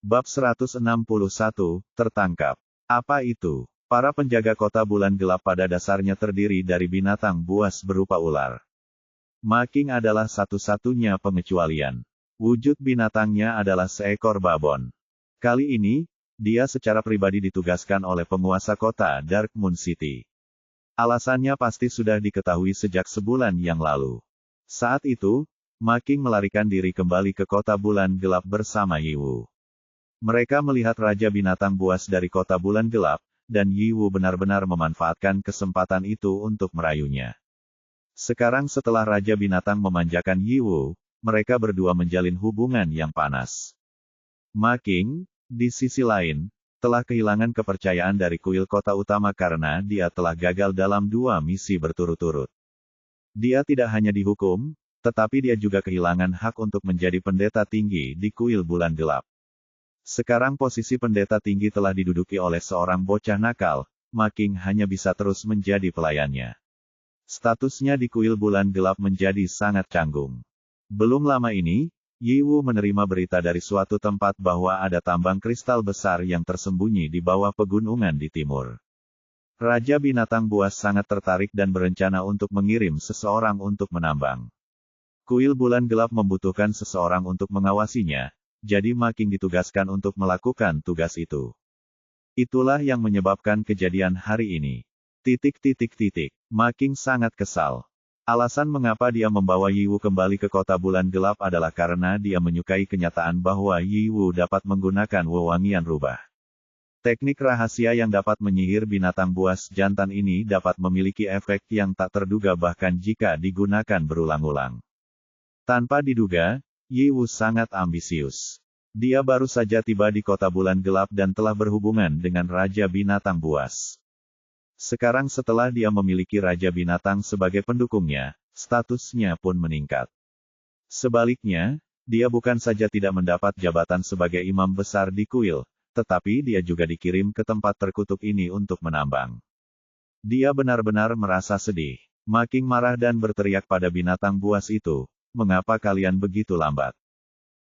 Bab 161, tertangkap. Apa itu? Para penjaga kota bulan gelap pada dasarnya terdiri dari binatang buas berupa ular. Ma King adalah satu-satunya pengecualian. Wujud binatangnya adalah seekor babon. Kali ini, dia secara pribadi ditugaskan oleh penguasa kota Dark Moon City. Alasannya pasti sudah diketahui sejak sebulan yang lalu. Saat itu, Ma King melarikan diri kembali ke kota bulan gelap bersama Yiwu. Mereka melihat Raja Binatang Buas dari kota bulan gelap, dan Yiwu benar-benar memanfaatkan kesempatan itu untuk merayunya. Sekarang setelah Raja Binatang memanjakan Yiwu, mereka berdua menjalin hubungan yang panas. Ma King, di sisi lain, telah kehilangan kepercayaan dari kuil kota utama karena dia telah gagal dalam 2 misi berturut-turut. Dia tidak hanya dihukum, tetapi dia juga kehilangan hak untuk menjadi pendeta tinggi di kuil bulan gelap. Sekarang posisi pendeta tinggi telah diduduki oleh seorang bocah nakal, Ma King hanya bisa terus menjadi pelayannya. Statusnya di kuil bulan gelap menjadi sangat canggung. Belum lama ini, Yiwu menerima berita dari suatu tempat bahwa ada tambang kristal besar yang tersembunyi di bawah pegunungan di timur. Raja Binatang Buas sangat tertarik dan berencana untuk mengirim seseorang untuk menambang. Kuil bulan gelap membutuhkan seseorang untuk mengawasinya, jadi Ma King ditugaskan untuk melakukan tugas itu. Itulah yang menyebabkan kejadian hari ini. Ma King sangat kesal. Alasan mengapa dia membawa Yiwu kembali ke kota bulan gelap adalah karena dia menyukai kenyataan bahwa Yiwu dapat menggunakan wewangian rubah. Teknik rahasia yang dapat menyihir binatang buas jantan ini dapat memiliki efek yang tak terduga bahkan jika digunakan berulang-ulang. Tanpa diduga, Yiwu sangat ambisius. Dia baru saja tiba di kota bulan gelap dan telah berhubungan dengan Raja Binatang Buas. Sekarang setelah dia memiliki Raja Binatang sebagai pendukungnya, statusnya pun meningkat. Sebaliknya, dia bukan saja tidak mendapat jabatan sebagai imam besar di kuil, tetapi dia juga dikirim ke tempat terkutuk ini untuk menambang. Dia benar-benar merasa sedih. Ma King marah dan berteriak pada binatang buas itu, "Mengapa kalian begitu lambat?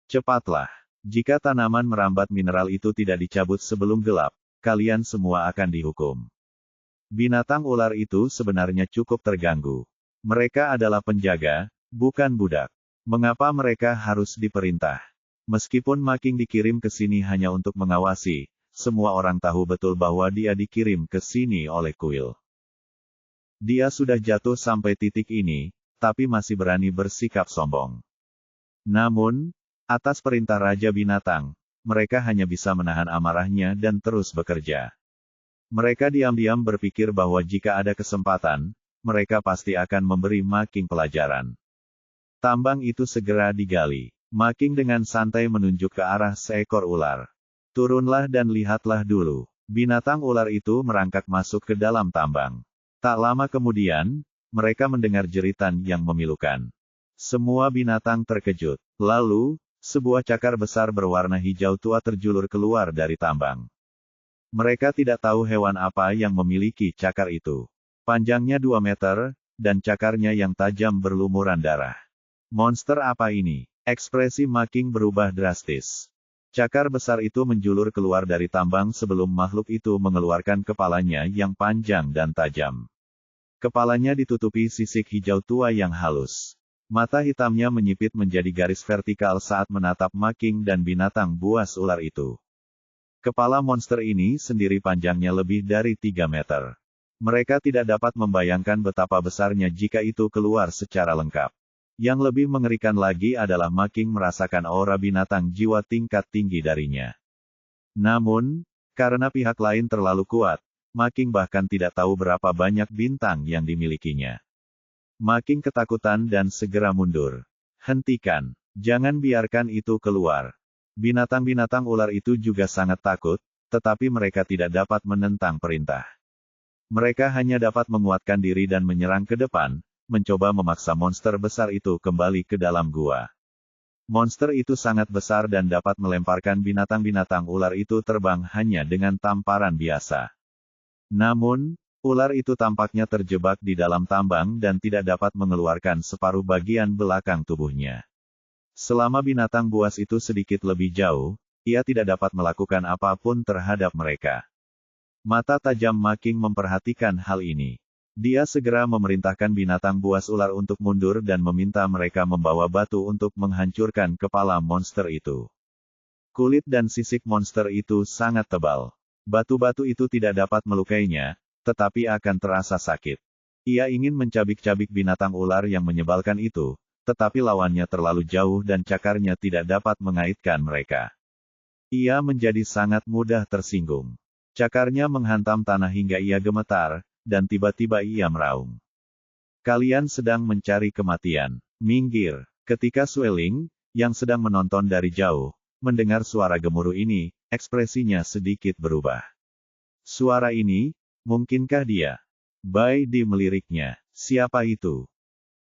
Cepatlah! Jika tanaman merambat mineral itu tidak dicabut sebelum gelap, kalian semua akan dihukum." Binatang ular itu sebenarnya cukup terganggu. Mereka adalah penjaga, bukan budak. Mengapa mereka harus diperintah? Meskipun Ma King dikirim ke sini hanya untuk mengawasi, semua orang tahu betul bahwa dia dikirim ke sini oleh kuil. Dia sudah jatuh sampai titik ini, tapi masih berani bersikap sombong. Namun, atas perintah Raja Binatang, mereka hanya bisa menahan amarahnya dan terus bekerja. Mereka diam-diam berpikir bahwa jika ada kesempatan, mereka pasti akan memberi Ma King pelajaran. Tambang itu segera digali. Ma King dengan santai menunjuk ke arah seekor ular. "Turunlah dan lihatlah dulu." Binatang ular itu merangkak masuk ke dalam tambang. Tak lama kemudian, mereka mendengar jeritan yang memilukan. Semua binatang terkejut. Lalu, sebuah cakar besar berwarna hijau tua terjulur keluar dari tambang. Mereka tidak tahu hewan apa yang memiliki cakar itu. Panjangnya 2 meter, dan cakarnya yang tajam berlumuran darah. Monster apa ini? Ekspresi Ma King berubah drastis. Cakar besar itu menjulur keluar dari tambang sebelum makhluk itu mengeluarkan kepalanya yang panjang dan tajam. Kepalanya ditutupi sisik hijau tua yang halus. Mata hitamnya menyipit menjadi garis vertikal saat menatap Ma King dan binatang buas ular itu. Kepala monster ini sendiri panjangnya lebih dari 3 meter. Mereka tidak dapat membayangkan betapa besarnya jika itu keluar secara lengkap. Yang lebih mengerikan lagi adalah Ma King merasakan aura binatang jiwa tingkat tinggi darinya. Namun, karena pihak lain terlalu kuat, Ma King bahkan tidak tahu berapa banyak bintang yang dimilikinya. Ma King ketakutan dan segera mundur. "Hentikan! Jangan biarkan itu keluar." Binatang-binatang ular itu juga sangat takut, tetapi mereka tidak dapat menentang perintah. Mereka hanya dapat menguatkan diri dan menyerang ke depan, mencoba memaksa monster besar itu kembali ke dalam gua. Monster itu sangat besar dan dapat melemparkan binatang-binatang ular itu terbang hanya dengan tamparan biasa. Namun, ular itu tampaknya terjebak di dalam tambang dan tidak dapat mengeluarkan separuh bagian belakang tubuhnya. Selama binatang buas itu sedikit lebih jauh, ia tidak dapat melakukan apapun terhadap mereka. Mata tajam Ma King memperhatikan hal ini. Dia segera memerintahkan binatang buas ular untuk mundur dan meminta mereka membawa batu untuk menghancurkan kepala monster itu. Kulit dan sisik monster itu sangat tebal. Batu-batu itu tidak dapat melukainya, tetapi akan terasa sakit. Ia ingin mencabik-cabik binatang ular yang menyebalkan itu, tetapi lawannya terlalu jauh dan cakarnya tidak dapat mengaitkan mereka. Ia menjadi sangat mudah tersinggung. Cakarnya menghantam tanah hingga ia gemetar, dan tiba-tiba ia meraung. Kalian sedang mencari kematian. Minggir. Ketika Sueling, yang sedang menonton dari jauh, mendengar suara gemuruh ini, ekspresinya sedikit berubah. Suara ini, mungkinkah dia? Bai Di meliriknya. Siapa itu?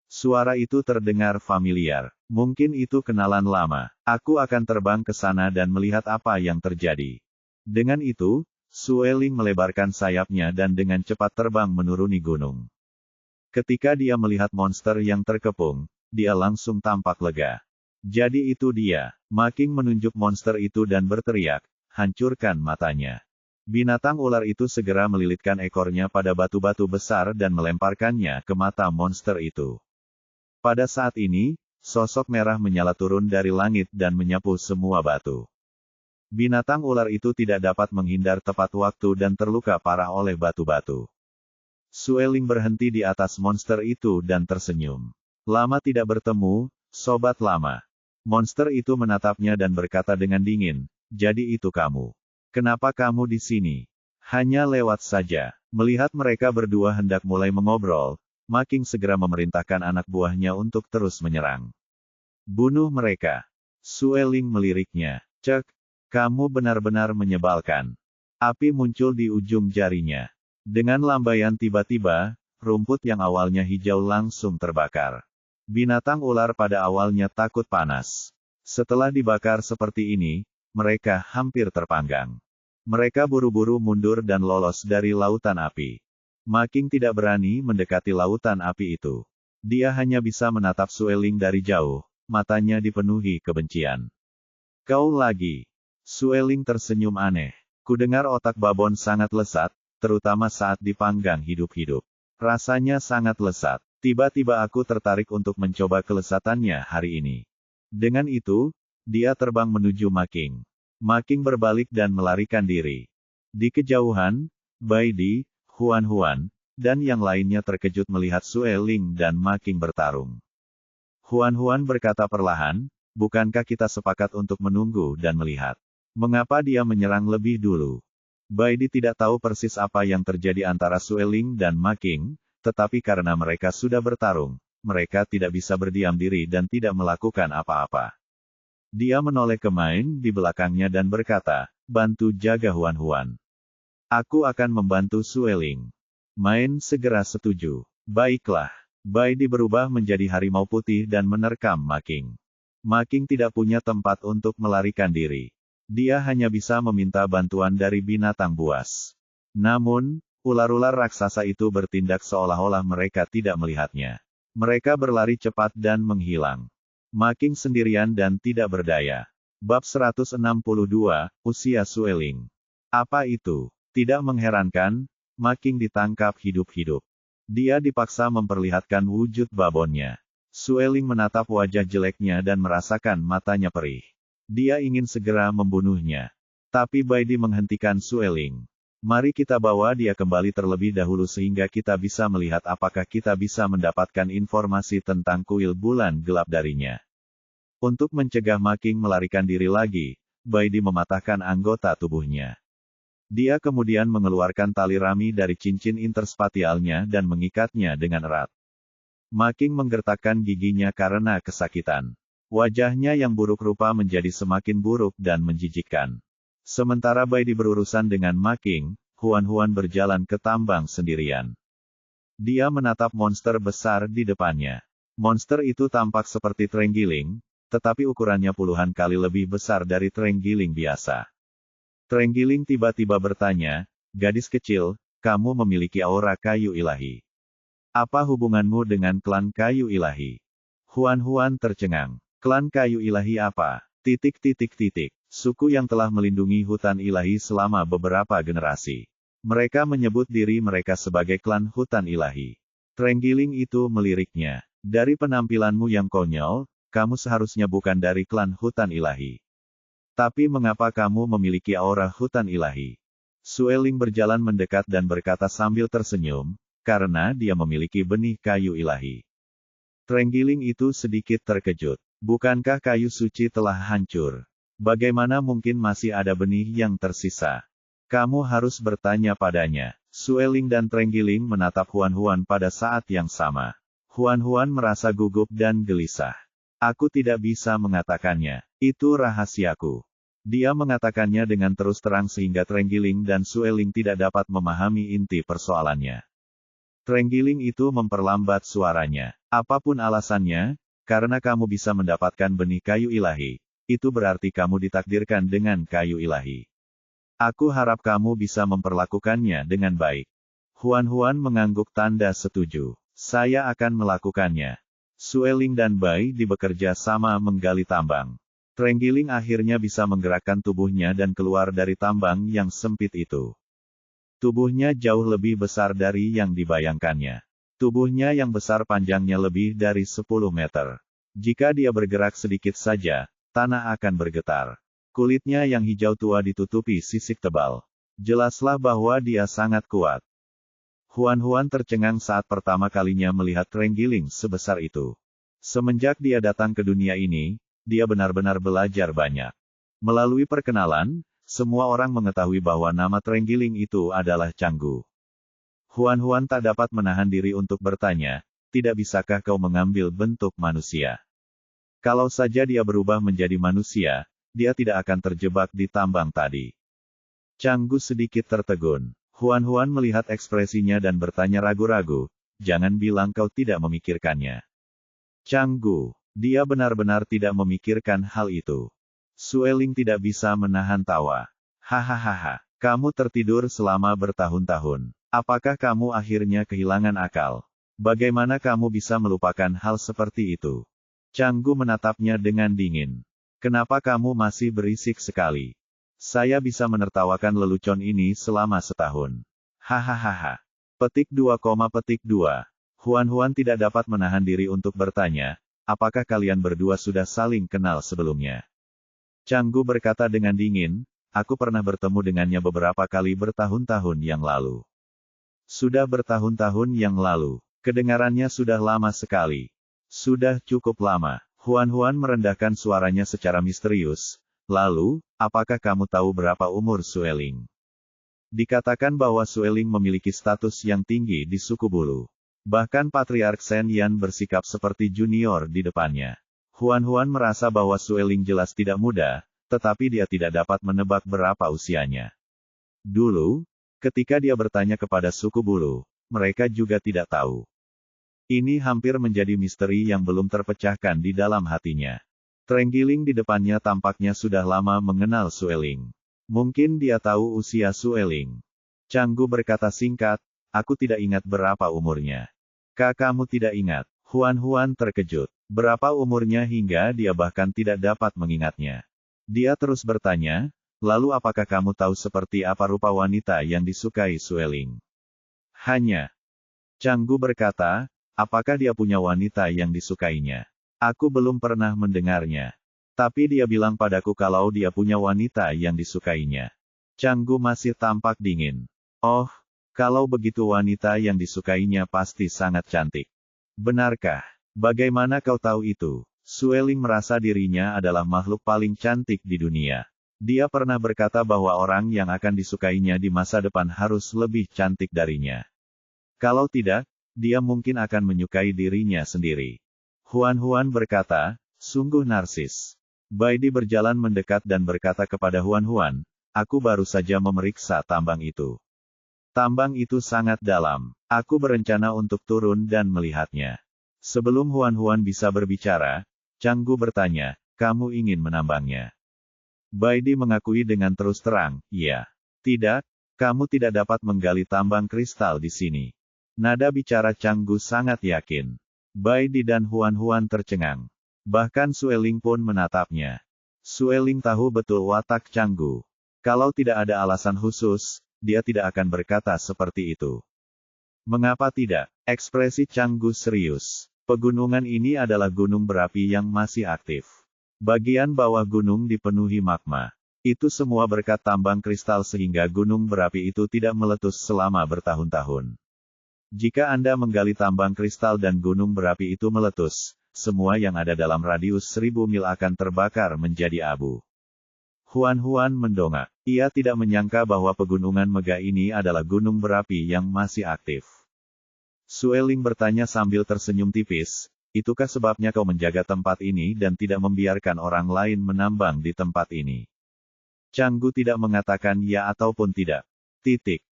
Suara itu terdengar familiar. Mungkin itu kenalan lama. Aku akan terbang ke sana dan melihat apa yang terjadi. Dengan itu, Sueling melebarkan sayapnya dan dengan cepat terbang menuruni gunung. Ketika dia melihat monster yang terkepung, dia langsung tampak lega. Jadi itu dia. Ma King menunjuk monster itu dan berteriak, hancurkan matanya. Binatang ular itu segera melilitkan ekornya pada batu-batu besar dan melemparkannya ke mata monster itu. Pada saat ini, sosok merah menyala turun dari langit dan menyapu semua batu. Binatang ular itu tidak dapat menghindar tepat waktu dan terluka parah oleh batu-batu. Sueling berhenti di atas monster itu dan tersenyum. Lama tidak bertemu, sobat lama. Monster itu menatapnya dan berkata dengan dingin, jadi itu kamu. Kenapa kamu di sini? Hanya lewat saja. Melihat mereka berdua hendak mulai mengobrol, Ma King segera memerintahkan anak buahnya untuk terus menyerang. Bunuh mereka. Sueling meliriknya. Cek, kamu benar-benar menyebalkan. Api muncul di ujung jarinya. Dengan lambaian tiba-tiba, rumput yang awalnya hijau langsung terbakar. Binatang ular pada awalnya takut panas. Setelah dibakar seperti ini, mereka hampir terpanggang. Mereka buru-buru mundur dan lolos dari lautan api. Ma King tidak berani mendekati lautan api itu. Dia hanya bisa menatap Sueling dari jauh, matanya dipenuhi kebencian. Kau lagi. Sueling tersenyum aneh. Kudengar otak babon sangat lesat, terutama saat dipanggang hidup-hidup. Rasanya sangat lesat. Tiba-tiba aku tertarik untuk mencoba kelesatannya hari ini. Dengan itu, dia terbang menuju Ma King. Ma King berbalik dan melarikan diri. Di kejauhan, Bai Di, Huan, dan yang lainnya terkejut melihat Sueling dan Ma King bertarung. Huan berkata perlahan, bukankah kita sepakat untuk menunggu dan melihat? Mengapa dia menyerang lebih dulu? Bai Di tidak tahu persis apa yang terjadi antara Sueling dan Ma King, tetapi karena mereka sudah bertarung, mereka tidak bisa berdiam diri dan tidak melakukan apa-apa. Dia menoleh ke Main di belakangnya dan berkata, bantu jaga Huan. Aku akan membantu Sueling. Main segera setuju. Baiklah. Bai Di berubah menjadi harimau putih dan menerkam Ma King. Ma King tidak punya tempat untuk melarikan diri. Dia hanya bisa meminta bantuan dari binatang buas. Namun, ular-ular raksasa itu bertindak seolah-olah mereka tidak melihatnya. Mereka berlari cepat dan menghilang. Ma King sendirian dan tidak berdaya. Bab 162, Usia Sueling. Apa itu? Tidak mengherankan, Ma King ditangkap hidup-hidup. Dia dipaksa memperlihatkan wujud babonnya. Sueling menatap wajah jeleknya dan merasakan matanya perih. Dia ingin segera membunuhnya. Tapi Bai Di menghentikan Sueling. Mari kita bawa dia kembali terlebih dahulu sehingga kita bisa melihat apakah kita bisa mendapatkan informasi tentang kuil bulan gelap darinya. Untuk mencegah Ma King melarikan diri lagi, Bai Di mematahkan anggota tubuhnya. Dia kemudian mengeluarkan tali rami dari cincin interspatialnya dan mengikatnya dengan erat. Ma King menggertakkan giginya karena kesakitan. Wajahnya yang buruk rupa menjadi semakin buruk dan menjijikkan. Sementara Bai Di berurusan dengan Ma King, Huan berjalan ke tambang sendirian. Dia menatap monster besar di depannya. Monster itu tampak seperti terenggiling, tetapi ukurannya puluhan kali lebih besar dari terenggiling biasa. Terenggiling tiba-tiba bertanya, gadis kecil, kamu memiliki aura kayu ilahi. Apa hubunganmu dengan klan kayu ilahi? Huan tercengang. Klan kayu ilahi apa? Suku yang telah melindungi hutan ilahi selama beberapa generasi. Mereka menyebut diri mereka sebagai klan hutan ilahi. Trenggiling itu meliriknya. Dari penampilanmu yang konyol, kamu seharusnya bukan dari klan hutan ilahi. Tapi mengapa kamu memiliki aura hutan ilahi? Sueling berjalan mendekat dan berkata sambil tersenyum, karena dia memiliki benih kayu ilahi. Trenggiling itu sedikit terkejut. Bukankah kayu suci telah hancur? Bagaimana mungkin masih ada benih yang tersisa? Kamu harus bertanya padanya. Sueling dan Trenggiling menatap Huan-Huan pada saat yang sama. Huan-Huan merasa gugup dan gelisah. Aku tidak bisa mengatakannya. Itu rahasiaku. Dia mengatakannya dengan terus terang sehingga Trenggiling dan Sueling tidak dapat memahami inti persoalannya. Trenggiling itu memperlambat suaranya. Apapun alasannya, karena kamu bisa mendapatkan benih kayu ilahi, itu berarti kamu ditakdirkan dengan kayu ilahi. Aku harap kamu bisa memperlakukannya dengan baik. Huan-Huan mengangguk tanda setuju. Saya akan melakukannya. Sueling dan Bai Di bekerja sama menggali tambang. Trenggiling akhirnya bisa menggerakkan tubuhnya dan keluar dari tambang yang sempit itu. Tubuhnya jauh lebih besar dari yang dibayangkannya. Tubuhnya yang besar panjangnya lebih dari 10 meter. Jika dia bergerak sedikit saja, tanah akan bergetar. Kulitnya yang hijau tua ditutupi sisik tebal. Jelaslah bahwa dia sangat kuat. Huan-Huan tercengang saat pertama kalinya melihat Trenggiling sebesar itu. Semenjak dia datang ke dunia ini, dia benar-benar belajar banyak. Melalui perkenalan, semua orang mengetahui bahwa nama Trenggiling itu adalah Canggu. Huan-Huan tak dapat menahan diri untuk bertanya, tidak bisakah kau mengambil bentuk manusia? Kalau saja dia berubah menjadi manusia, dia tidak akan terjebak di tambang tadi. Canggu sedikit tertegun. Huan-Huan melihat ekspresinya dan bertanya ragu-ragu, jangan bilang kau tidak memikirkannya. Canggu, dia benar-benar tidak memikirkan hal itu. Sueling tidak bisa menahan tawa. Hahaha, kamu tertidur selama bertahun-tahun. Apakah kamu akhirnya kehilangan akal? Bagaimana kamu bisa melupakan hal seperti itu? Canggu menatapnya dengan dingin. Kenapa kamu masih berisik sekali? Saya bisa menertawakan lelucon ini selama setahun. Hahaha. Petik 2, petik 2. Huan-Huan tidak dapat menahan diri untuk bertanya, apakah kalian berdua sudah saling kenal sebelumnya? Canggu berkata dengan dingin, aku pernah bertemu dengannya beberapa kali bertahun-tahun yang lalu. Sudah bertahun-tahun yang lalu. Kedengarannya sudah lama sekali. Sudah cukup lama. Huan-Huan merendahkan suaranya secara misterius. Lalu, apakah kamu tahu berapa umur Sueling? Dikatakan bahwa Sueling memiliki status yang tinggi di suku bulu. Bahkan Patriark Shen Yan bersikap seperti junior di depannya. Huan-Huan merasa bahwa Sueling jelas tidak muda, tetapi dia tidak dapat menebak berapa usianya. Dulu, ketika dia bertanya kepada suku bulu, mereka juga tidak tahu. Ini hampir menjadi misteri yang belum terpecahkan di dalam hatinya. Trenggiling di depannya tampaknya sudah lama mengenal Sueling. Mungkin dia tahu usia Sueling. Canggu berkata singkat, aku tidak ingat berapa umurnya. Kamu tidak ingat? Huan-Huan terkejut. Berapa umurnya hingga dia bahkan tidak dapat mengingatnya. Dia terus bertanya, lalu apakah kamu tahu seperti apa rupa wanita yang disukai Sueling? Hanya. Canggu berkata, apakah dia punya wanita yang disukainya? Aku belum pernah mendengarnya. Tapi dia bilang padaku kalau dia punya wanita yang disukainya. Canggu masih tampak dingin. Oh, kalau begitu wanita yang disukainya pasti sangat cantik. Benarkah? Bagaimana kau tahu itu? Sueling merasa dirinya adalah makhluk paling cantik di dunia. Dia pernah berkata bahwa orang yang akan disukainya di masa depan harus lebih cantik darinya. Kalau tidak, dia mungkin akan menyukai dirinya sendiri. Huan-Huan berkata, sungguh narsis. Bai Di berjalan mendekat dan berkata kepada Huan-Huan, aku baru saja memeriksa tambang itu. Tambang itu sangat dalam. Aku berencana untuk turun dan melihatnya. Sebelum Huan-Huan bisa berbicara, Canggu bertanya, kamu ingin menambangnya? Bai Di mengakui dengan terus terang, iya. Tidak, kamu tidak dapat menggali tambang kristal di sini. Nada bicara Canggu sangat yakin. Bai Di dan Huan-Huan tercengang. Bahkan Sueling pun menatapnya. Sueling tahu betul watak Canggu. Kalau tidak ada alasan khusus, dia tidak akan berkata seperti itu. Mengapa tidak? Ekspresi Canggu serius. Pegunungan ini adalah gunung berapi yang masih aktif. Bagian bawah gunung dipenuhi magma. Itu semua berkat tambang kristal sehingga gunung berapi itu tidak meletus selama bertahun-tahun. Jika Anda menggali tambang kristal dan gunung berapi itu meletus, semua yang ada dalam radius 1000 mil akan terbakar menjadi abu. Huan mendongak. Ia tidak menyangka bahwa pegunungan megah ini adalah gunung berapi yang masih aktif. Sueling bertanya sambil tersenyum tipis, itukah sebabnya kau menjaga tempat ini dan tidak membiarkan orang lain menambang di tempat ini? Canggu tidak mengatakan ya ataupun tidak.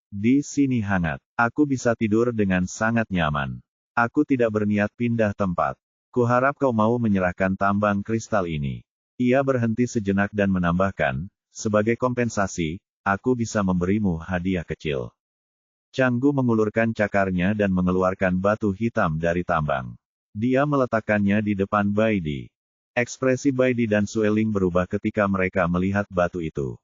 Di sini hangat. Aku bisa tidur dengan sangat nyaman. Aku tidak berniat pindah tempat. Kuharap kau mau menyerahkan tambang kristal ini. Ia berhenti sejenak dan menambahkan, sebagai kompensasi, aku bisa memberimu hadiah kecil. Canggu mengulurkan cakarnya dan mengeluarkan batu hitam dari tambang. Dia meletakkannya di depan Baidi. Ekspresi Baidi dan Sueling berubah ketika mereka melihat batu itu.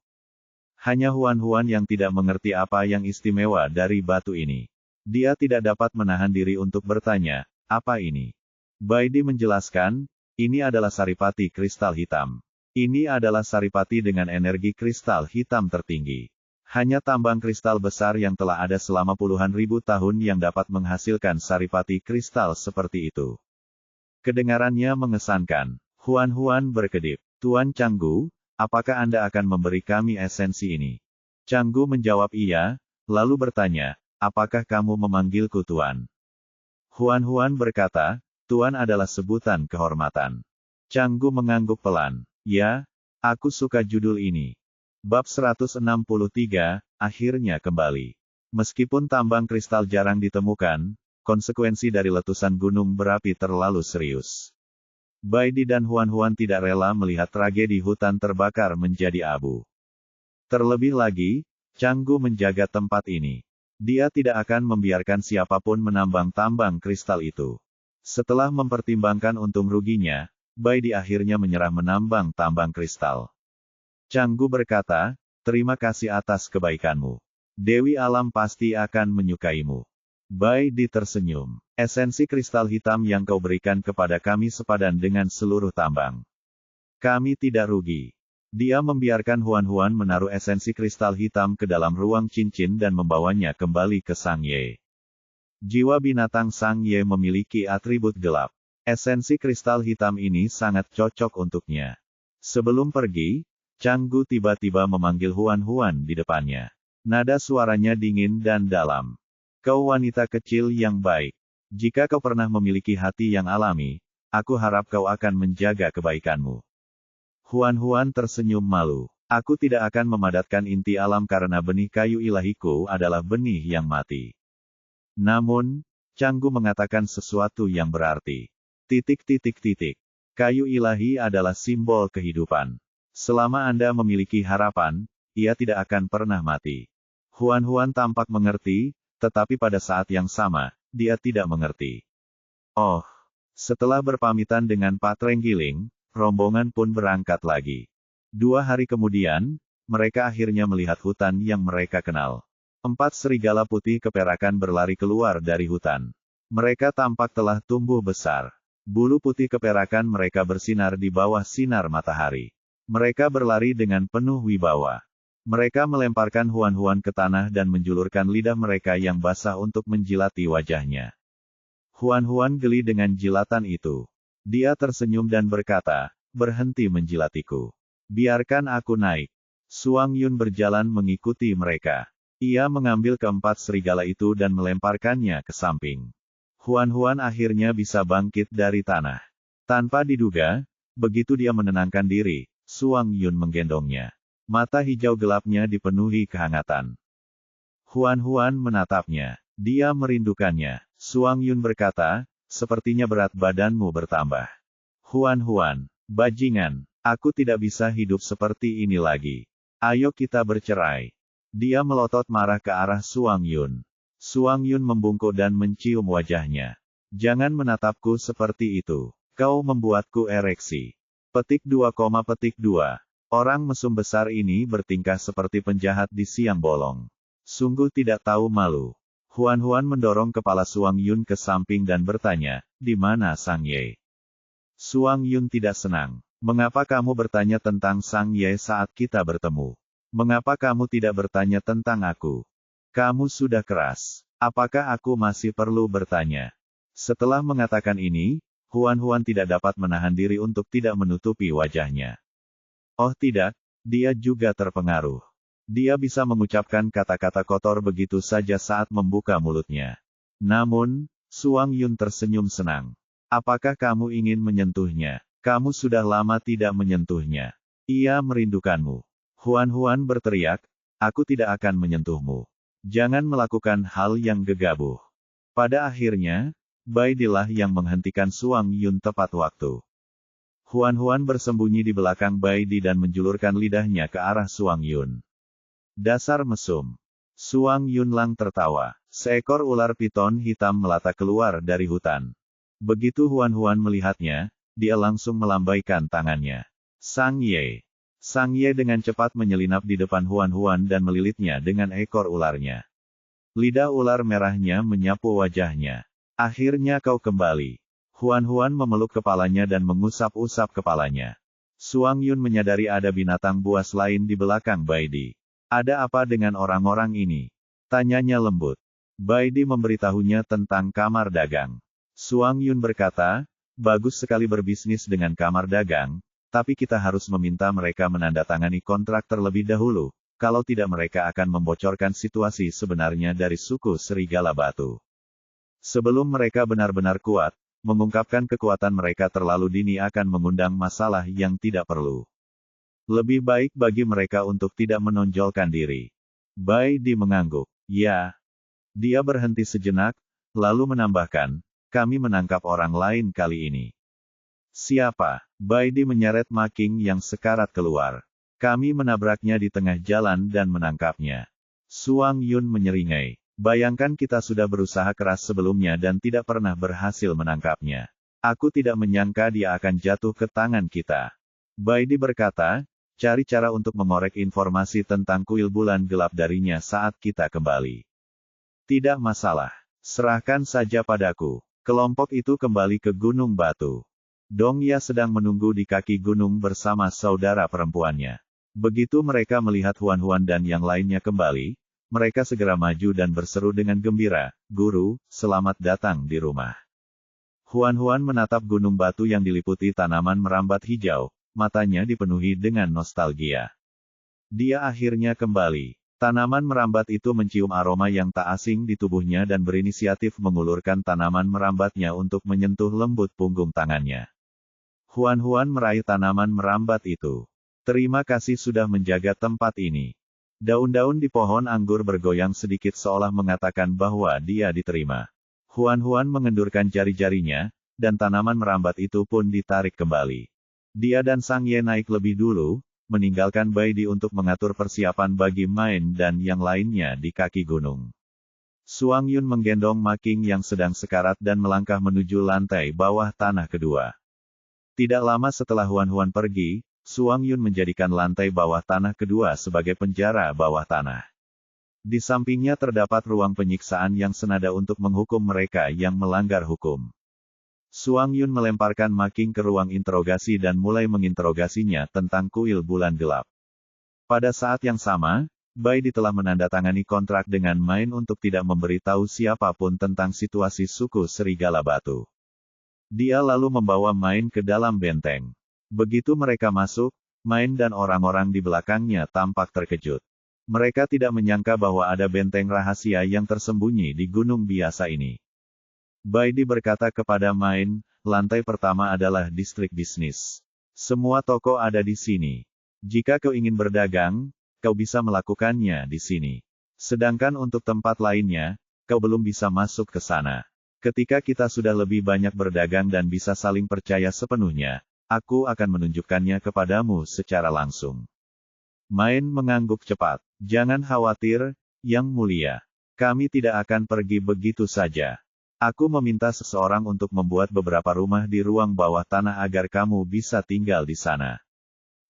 Hanya Huan yang tidak mengerti apa yang istimewa dari batu ini. Dia tidak dapat menahan diri untuk bertanya, apa ini? Baidi menjelaskan, ini adalah saripati kristal hitam. Ini adalah saripati dengan energi kristal hitam tertinggi. Hanya tambang kristal besar yang telah ada selama puluhan ribu tahun yang dapat menghasilkan saripati kristal seperti itu. Kedengarannya mengesankan. Huan berkedip. Tuan Canggu, apakah Anda akan memberi kami esensi ini? Canggu menjawab iya, lalu bertanya, apakah kamu memanggilku Tuan? Huan berkata, Tuan adalah sebutan kehormatan. Canggu mengangguk pelan. Ya, aku suka judul ini. Bab 163, akhirnya kembali. Meskipun tambang kristal jarang ditemukan, konsekuensi dari letusan gunung berapi terlalu serius. Baidi dan Huan tidak rela melihat tragedi hutan terbakar menjadi abu. Terlebih lagi, Canggu menjaga tempat ini. Dia tidak akan membiarkan siapapun menambang tambang kristal itu. Setelah mempertimbangkan untung ruginya, Baidi akhirnya menyerah menambang tambang kristal. Canggu berkata, terima kasih atas kebaikanmu. Dewi Alam pasti akan menyukaimu. Baidi tersenyum. Esensi kristal hitam yang kau berikan kepada kami sepadan dengan seluruh tambang. Kami tidak rugi. Dia membiarkan Huan menaruh esensi kristal hitam ke dalam ruang cincin dan membawanya kembali ke Sang Ye. Jiwa binatang Sang Ye memiliki atribut gelap. Esensi kristal hitam ini sangat cocok untuknya. Sebelum pergi, Canggu tiba-tiba memanggil Huan di depannya. Nada suaranya dingin dan dalam. Kau wanita kecil yang baik. Jika kau pernah memiliki hati yang alami, aku harap kau akan menjaga kebaikanmu. Huan tersenyum malu. Aku tidak akan memadatkan inti alam karena benih kayu ilahiku adalah benih yang mati. Namun, Canggu mengatakan sesuatu yang berarti. Kayu ilahi adalah simbol kehidupan. Selama Anda memiliki harapan, ia tidak akan pernah mati. Huan tampak mengerti, tetapi pada saat yang sama, dia tidak mengerti. Oh, setelah berpamitan dengan Pak Trenggiling, rombongan pun berangkat lagi. 2 hari kemudian, mereka akhirnya melihat hutan yang mereka kenal. 4 serigala putih keperakan berlari keluar dari hutan. Mereka tampak telah tumbuh besar. Bulu putih keperakan mereka bersinar di bawah sinar matahari. Mereka berlari dengan penuh wibawa. Mereka melemparkan Huan ke tanah dan menjulurkan lidah mereka yang basah untuk menjilati wajahnya. Huan geli dengan jilatan itu. Dia tersenyum dan berkata, berhenti menjilatiku. Biarkan aku naik. Suang Yun berjalan mengikuti mereka. Ia mengambil keempat serigala itu dan melemparkannya ke samping. Huan akhirnya bisa bangkit dari tanah. Tanpa diduga, begitu dia menenangkan diri, Suang Yun menggendongnya. Mata hijau gelapnya dipenuhi kehangatan. Huan menatapnya. Dia merindukannya. Suang Yun berkata, sepertinya berat badanmu bertambah. Huan, bajingan, aku tidak bisa hidup seperti ini lagi. Ayo kita bercerai. Dia melotot marah ke arah Suang Yun. Suang Yun membungkuk dan mencium wajahnya. Jangan menatapku seperti itu. Kau membuatku ereksi. Petik 2, Orang mesum besar ini bertingkah seperti penjahat di siang bolong. Sungguh tidak tahu malu. Huan mendorong kepala Suang Yun ke samping dan bertanya, di mana Sang Ye? Suang Yun tidak senang. Mengapa kamu bertanya tentang Sang Ye saat kita bertemu? Mengapa kamu tidak bertanya tentang aku? Kamu sudah keras. Apakah aku masih perlu bertanya? Setelah mengatakan ini, Huan tidak dapat menahan diri untuk tidak menutupi wajahnya. Oh tidak, dia juga terpengaruh. Dia bisa mengucapkan kata-kata kotor begitu saja saat membuka mulutnya. Namun, Suang Yun tersenyum senang. Apakah kamu ingin menyentuhnya? Kamu sudah lama tidak menyentuhnya. Ia merindukanmu. Huan berteriak, aku tidak akan menyentuhmu. Jangan melakukan hal yang gegabah. Pada akhirnya, Baidilah yang menghentikan Suang Yun tepat waktu. Huan bersembunyi di belakang Baidi dan menjulurkan lidahnya ke arah Suang Yun. Dasar mesum. Suang Yunlang tertawa. Seekor ular piton hitam melata keluar dari hutan. Begitu Huan melihatnya, dia langsung melambaikan tangannya. Sang Ye. Sang Ye dengan cepat menyelinap di depan Huan dan melilitnya dengan ekor ularnya. Lidah ular merahnya menyapu wajahnya. Akhirnya kau kembali. Huan memeluk kepalanya dan mengusap-usap kepalanya. Suang Yun menyadari ada binatang buas lain di belakang Baidi. Ada apa dengan orang-orang ini? Tanyanya lembut. Baidi memberitahunya tentang kamar dagang. Suang Yun berkata, bagus sekali berbisnis dengan kamar dagang, tapi kita harus meminta mereka menandatangani kontrak terlebih dahulu, kalau tidak mereka akan membocorkan situasi sebenarnya dari suku Serigala Batu. Sebelum mereka benar-benar kuat, mengungkapkan kekuatan mereka terlalu dini akan mengundang masalah yang tidak perlu. Lebih baik bagi mereka untuk tidak menonjolkan diri. Baidi mengangguk. Ya. Dia berhenti sejenak, lalu menambahkan, kami menangkap orang lain kali ini. Siapa? Baidi menyeret Ma King yang sekarat keluar. Kami menabraknya di tengah jalan dan menangkapnya. Suang Yun menyeringai. Bayangkan kita sudah berusaha keras sebelumnya dan tidak pernah berhasil menangkapnya. Aku tidak menyangka dia akan jatuh ke tangan kita. Baidi berkata, cari cara untuk mengorek informasi tentang kuil bulan gelap darinya saat kita kembali. Tidak masalah. Serahkan saja padaku. Kelompok itu kembali ke Gunung Batu. Dong Ya sedang menunggu di kaki gunung bersama saudara perempuannya. Begitu mereka melihat Huan dan yang lainnya kembali, mereka segera maju dan berseru dengan gembira, Guru, selamat datang di rumah. Huan menatap gunung batu yang diliputi tanaman merambat hijau, matanya dipenuhi dengan nostalgia. Dia akhirnya kembali. Tanaman merambat itu mencium aroma yang tak asing di tubuhnya dan berinisiatif mengulurkan tanaman merambatnya untuk menyentuh lembut punggung tangannya. Huan meraih tanaman merambat itu. Terima kasih sudah menjaga tempat ini. Daun-daun di pohon anggur bergoyang sedikit seolah mengatakan bahwa dia diterima. Huan mengendurkan jari-jarinya, dan tanaman merambat itu pun ditarik kembali. Dia dan Sang Ye naik lebih dulu, meninggalkan Baidi untuk mengatur persiapan bagi main dan yang lainnya di kaki gunung. Suang Yun menggendong Ma King yang sedang sekarat dan melangkah menuju lantai bawah tanah kedua. Tidak lama setelah Huan pergi, Suang Yun menjadikan lantai bawah tanah kedua sebagai penjara bawah tanah. Di sampingnya terdapat ruang penyiksaan yang senada untuk menghukum mereka yang melanggar hukum. Suang Yun melemparkan Ma King ke ruang interogasi dan mulai menginterogasinya tentang kuil bulan gelap. Pada saat yang sama, Baidi telah menandatangani kontrak dengan Main untuk tidak memberitahu siapapun tentang situasi suku Serigala Batu. Dia lalu membawa Main ke dalam benteng. Begitu mereka masuk, Main dan orang-orang di belakangnya tampak terkejut. Mereka tidak menyangka bahwa ada benteng rahasia yang tersembunyi di gunung biasa ini. Baidi berkata kepada Main, lantai pertama adalah distrik bisnis. Semua toko ada di sini. Jika kau ingin berdagang, kau bisa melakukannya di sini. Sedangkan untuk tempat lainnya, kau belum bisa masuk ke sana. Ketika kita sudah lebih banyak berdagang dan bisa saling percaya sepenuhnya, aku akan menunjukkannya kepadamu secara langsung. Main mengangguk cepat. Jangan khawatir, Yang Mulia. Kami tidak akan pergi begitu saja. Aku meminta seseorang untuk membuat beberapa rumah di ruang bawah tanah agar kamu bisa tinggal di sana.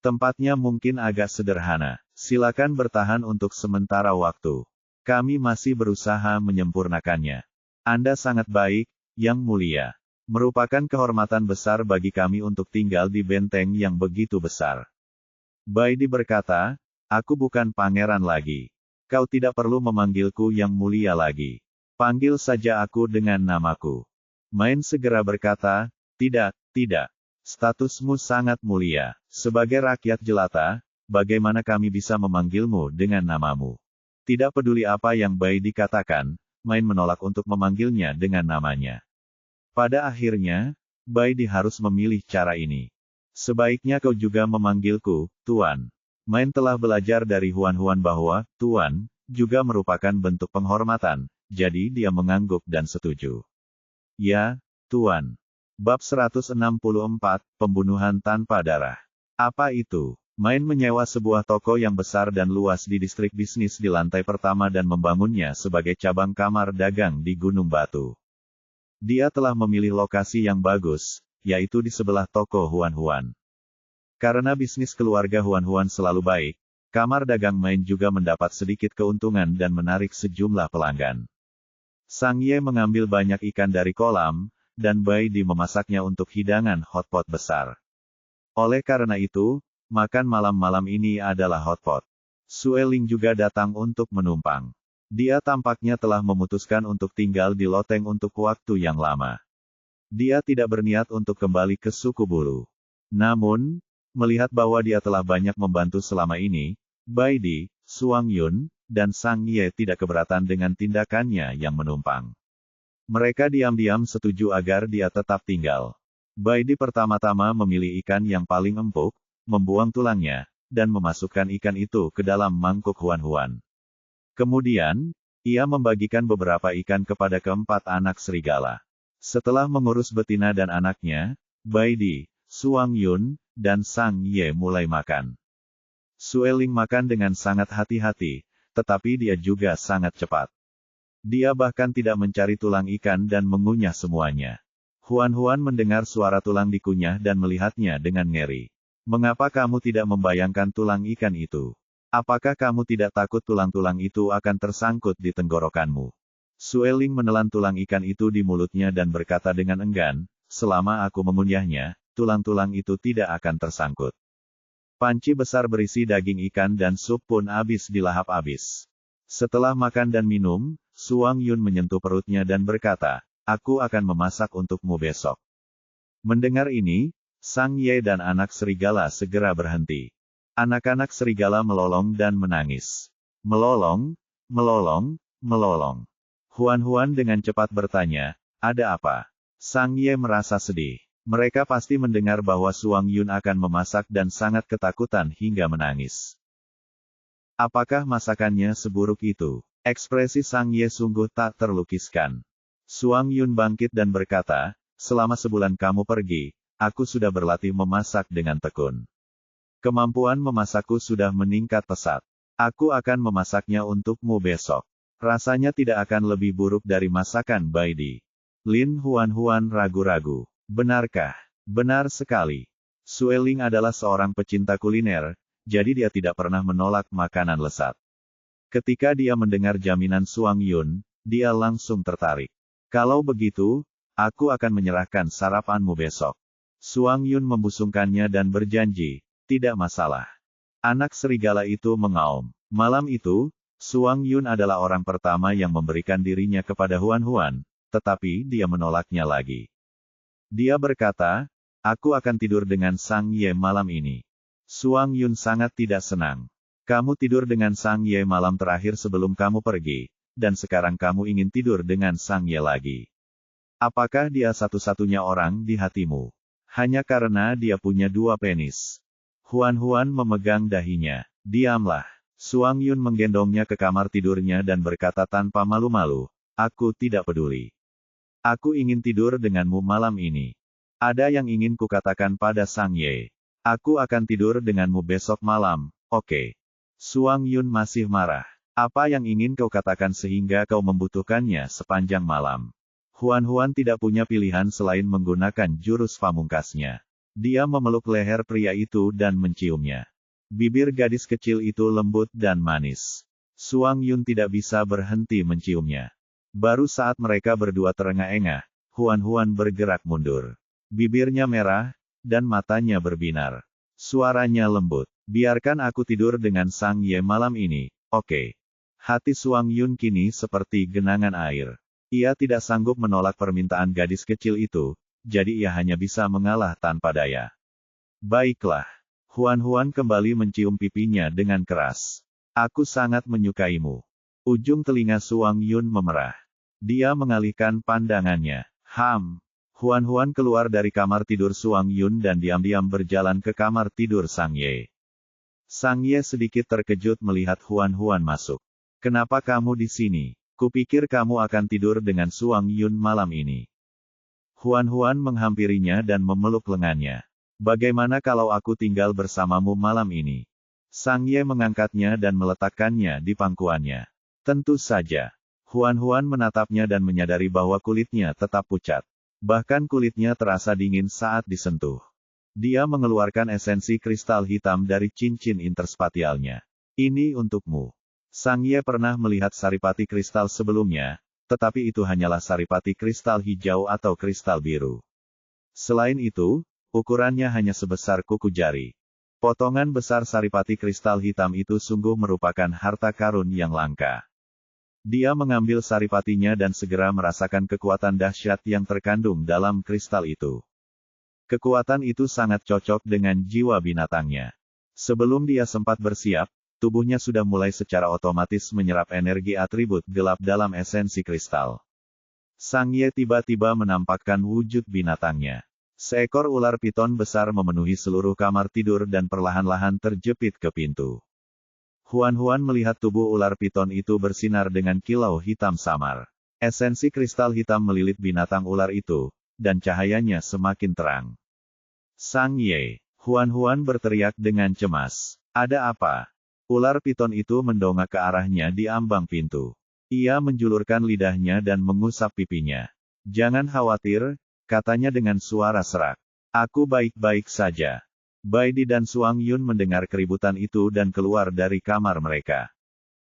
Tempatnya mungkin agak sederhana. Silakan bertahan untuk sementara waktu. Kami masih berusaha menyempurnakannya. Anda sangat baik, Yang Mulia. Merupakan kehormatan besar bagi kami untuk tinggal di benteng yang begitu besar. Baidi berkata, aku bukan pangeran lagi. Kau tidak perlu memanggilku Yang Mulia lagi. Panggil saja aku dengan namaku. Main segera berkata, tidak. Statusmu sangat mulia. Sebagai rakyat jelata, bagaimana kami bisa memanggilmu dengan namamu? Tidak peduli apa yang Baidi katakan, Main menolak untuk memanggilnya dengan namanya. Pada akhirnya, Baidi harus memilih cara ini. Sebaiknya kau juga memanggilku, Tuan. Main telah belajar dari Huan-Huan bahwa, Tuan, juga merupakan bentuk penghormatan, jadi dia mengangguk dan setuju. Ya, Tuan. Bab 164, Pembunuhan Tanpa Darah. Apa itu? Main menyewa sebuah toko yang besar dan luas di distrik bisnis di lantai pertama dan membangunnya sebagai cabang kamar dagang di Gunung Batu. Dia telah memilih lokasi yang bagus, yaitu di sebelah toko Huan-Huan. Karena bisnis keluarga Huan-Huan selalu baik, kamar dagang Main juga mendapat sedikit keuntungan dan menarik sejumlah pelanggan. Sang Ye mengambil banyak ikan dari kolam, dan Baidi memasaknya untuk hidangan hotpot besar. Oleh karena itu, makan malam-malam ini adalah hotpot. Sueling juga datang untuk menumpang. Dia tampaknya telah memutuskan untuk tinggal di loteng untuk waktu yang lama. Dia tidak berniat untuk kembali ke suku bulu. Namun, melihat bahwa dia telah banyak membantu selama ini, Baidi, Suang Yun, dan Sang Ye tidak keberatan dengan tindakannya yang menumpang. Mereka diam-diam setuju agar dia tetap tinggal. Baidi pertama-tama memilih ikan yang paling empuk, membuang tulangnya, dan memasukkan ikan itu ke dalam mangkuk Huan-Huan. Kemudian, ia membagikan beberapa ikan kepada keempat anak serigala. Setelah mengurus betina dan anaknya, Baidi, Suang Yun, dan Sang Ye mulai makan. Sueling makan dengan sangat hati-hati, tetapi dia juga sangat cepat. Dia bahkan tidak mencari tulang ikan dan mengunyah semuanya. Huan-Huan mendengar suara tulang dikunyah dan melihatnya dengan ngeri. Mengapa kamu tidak membayangkan tulang ikan itu? Apakah kamu tidak takut tulang-tulang itu akan tersangkut di tenggorokanmu? Sueling menelan tulang ikan itu di mulutnya dan berkata dengan enggan, selama aku mengunyahnya, tulang-tulang itu tidak akan tersangkut. Panci besar berisi daging ikan dan sup pun habis dilahap-habis. Setelah makan dan minum, Suang Yun menyentuh perutnya dan berkata, aku akan memasak untukmu besok. Mendengar ini, Sang Ye dan anak serigala segera berhenti. Anak-anak serigala melolong dan menangis. Melolong, melolong, melolong. Huan-Huan dengan cepat bertanya, ada apa? Sang Ye merasa sedih. Mereka pasti mendengar bahwa Suang Yun akan memasak dan sangat ketakutan hingga menangis. Apakah masakannya seburuk itu? Ekspresi Sang Ye sungguh tak terlukiskan. Suang Yun bangkit dan berkata, selama sebulan kamu pergi, aku sudah berlatih memasak dengan tekun. Kemampuan memasakku sudah meningkat pesat. Aku akan memasaknya untukmu besok. Rasanya tidak akan lebih buruk dari masakan Baidi. Lin Huan-Huan ragu-ragu. Benarkah? Benar sekali. Sueling adalah seorang pecinta kuliner, jadi dia tidak pernah menolak makanan lezat. Ketika dia mendengar jaminan Suang Yun, dia langsung tertarik. Kalau begitu, aku akan menyerahkan sarapanmu besok. Suang Yun membusungkannya dan berjanji, tidak masalah. Anak serigala itu mengaum. Malam itu, Suang Yun adalah orang pertama yang memberikan dirinya kepada Huan-Huan, tetapi dia menolaknya lagi. Dia berkata, aku akan tidur dengan Sang Ye malam ini. Suang Yun sangat tidak senang. Kamu tidur dengan Sang Ye malam terakhir sebelum kamu pergi, dan sekarang kamu ingin tidur dengan Sang Ye lagi. Apakah dia satu-satunya orang di hatimu? Hanya karena dia punya dua penis. Huan-Huan memegang dahinya. Diamlah. Suang Yun menggendongnya ke kamar tidurnya dan berkata tanpa malu-malu, aku tidak peduli. Aku ingin tidur denganmu malam ini. Ada yang ingin kukatakan pada Sang Ye. Aku akan tidur denganmu besok malam, oke? Suang Yun masih marah. Apa yang ingin kau katakan sehingga kau membutuhkannya sepanjang malam? Huan-Huan tidak punya pilihan selain menggunakan jurus pamungkasnya. Dia memeluk leher pria itu dan menciumnya. Bibir gadis kecil itu lembut dan manis. Suang Yun tidak bisa berhenti menciumnya. Baru saat mereka berdua terengah-engah, Huan Huan bergerak mundur. Bibirnya merah, dan matanya berbinar. Suaranya lembut. Biarkan aku tidur dengan Sang Ye malam ini, oke. Hati Suang Yun kini seperti genangan air. Ia tidak sanggup menolak permintaan gadis kecil itu, jadi ia hanya bisa mengalah tanpa daya. Baiklah. Huan Huan kembali mencium pipinya dengan keras. Aku sangat menyukaimu. Ujung telinga Suang Yun memerah. Dia mengalihkan pandangannya. Huan Huan keluar dari kamar tidur Suang Yun dan diam-diam berjalan ke kamar tidur Sang Ye. Sang Ye sedikit terkejut melihat Huan Huan masuk. Kenapa kamu di sini? Kupikir kamu akan tidur dengan Suang Yun malam ini. Huan Huan menghampirinya dan memeluk lengannya. Bagaimana kalau aku tinggal bersamamu malam ini? Sang Ye mengangkatnya dan meletakkannya di pangkuannya. Tentu saja. Huan Huan menatapnya dan menyadari bahwa kulitnya tetap pucat. Bahkan kulitnya terasa dingin saat disentuh. Dia mengeluarkan esensi kristal hitam dari cincin interspatialnya. Ini untukmu. Sang Ye pernah melihat saripati kristal sebelumnya, tetapi itu hanyalah saripati kristal hijau atau kristal biru. Selain itu, ukurannya hanya sebesar kuku jari. Potongan besar saripati kristal hitam itu sungguh merupakan harta karun yang langka. Dia mengambil saripatinya dan segera merasakan kekuatan dahsyat yang terkandung dalam kristal itu. Kekuatan itu sangat cocok dengan jiwa binatangnya. Sebelum dia sempat bersiap, tubuhnya sudah mulai secara otomatis menyerap energi atribut gelap dalam esensi kristal. Sang Ye tiba-tiba menampakkan wujud binatangnya. Seekor ular piton besar memenuhi seluruh kamar tidur dan perlahan-lahan terjepit ke pintu. Huan Huan melihat tubuh ular piton itu bersinar dengan kilau hitam samar. Esensi kristal hitam melilit binatang ular itu, dan cahayanya semakin terang. Sang Ye, Huan Huan berteriak dengan cemas. Ada apa? Ular piton itu mendongak ke arahnya di ambang pintu. Ia menjulurkan lidahnya dan mengusap pipinya. Jangan khawatir, katanya dengan suara serak. Aku baik-baik saja. Baidi dan Suang Yun mendengar keributan itu dan keluar dari kamar mereka.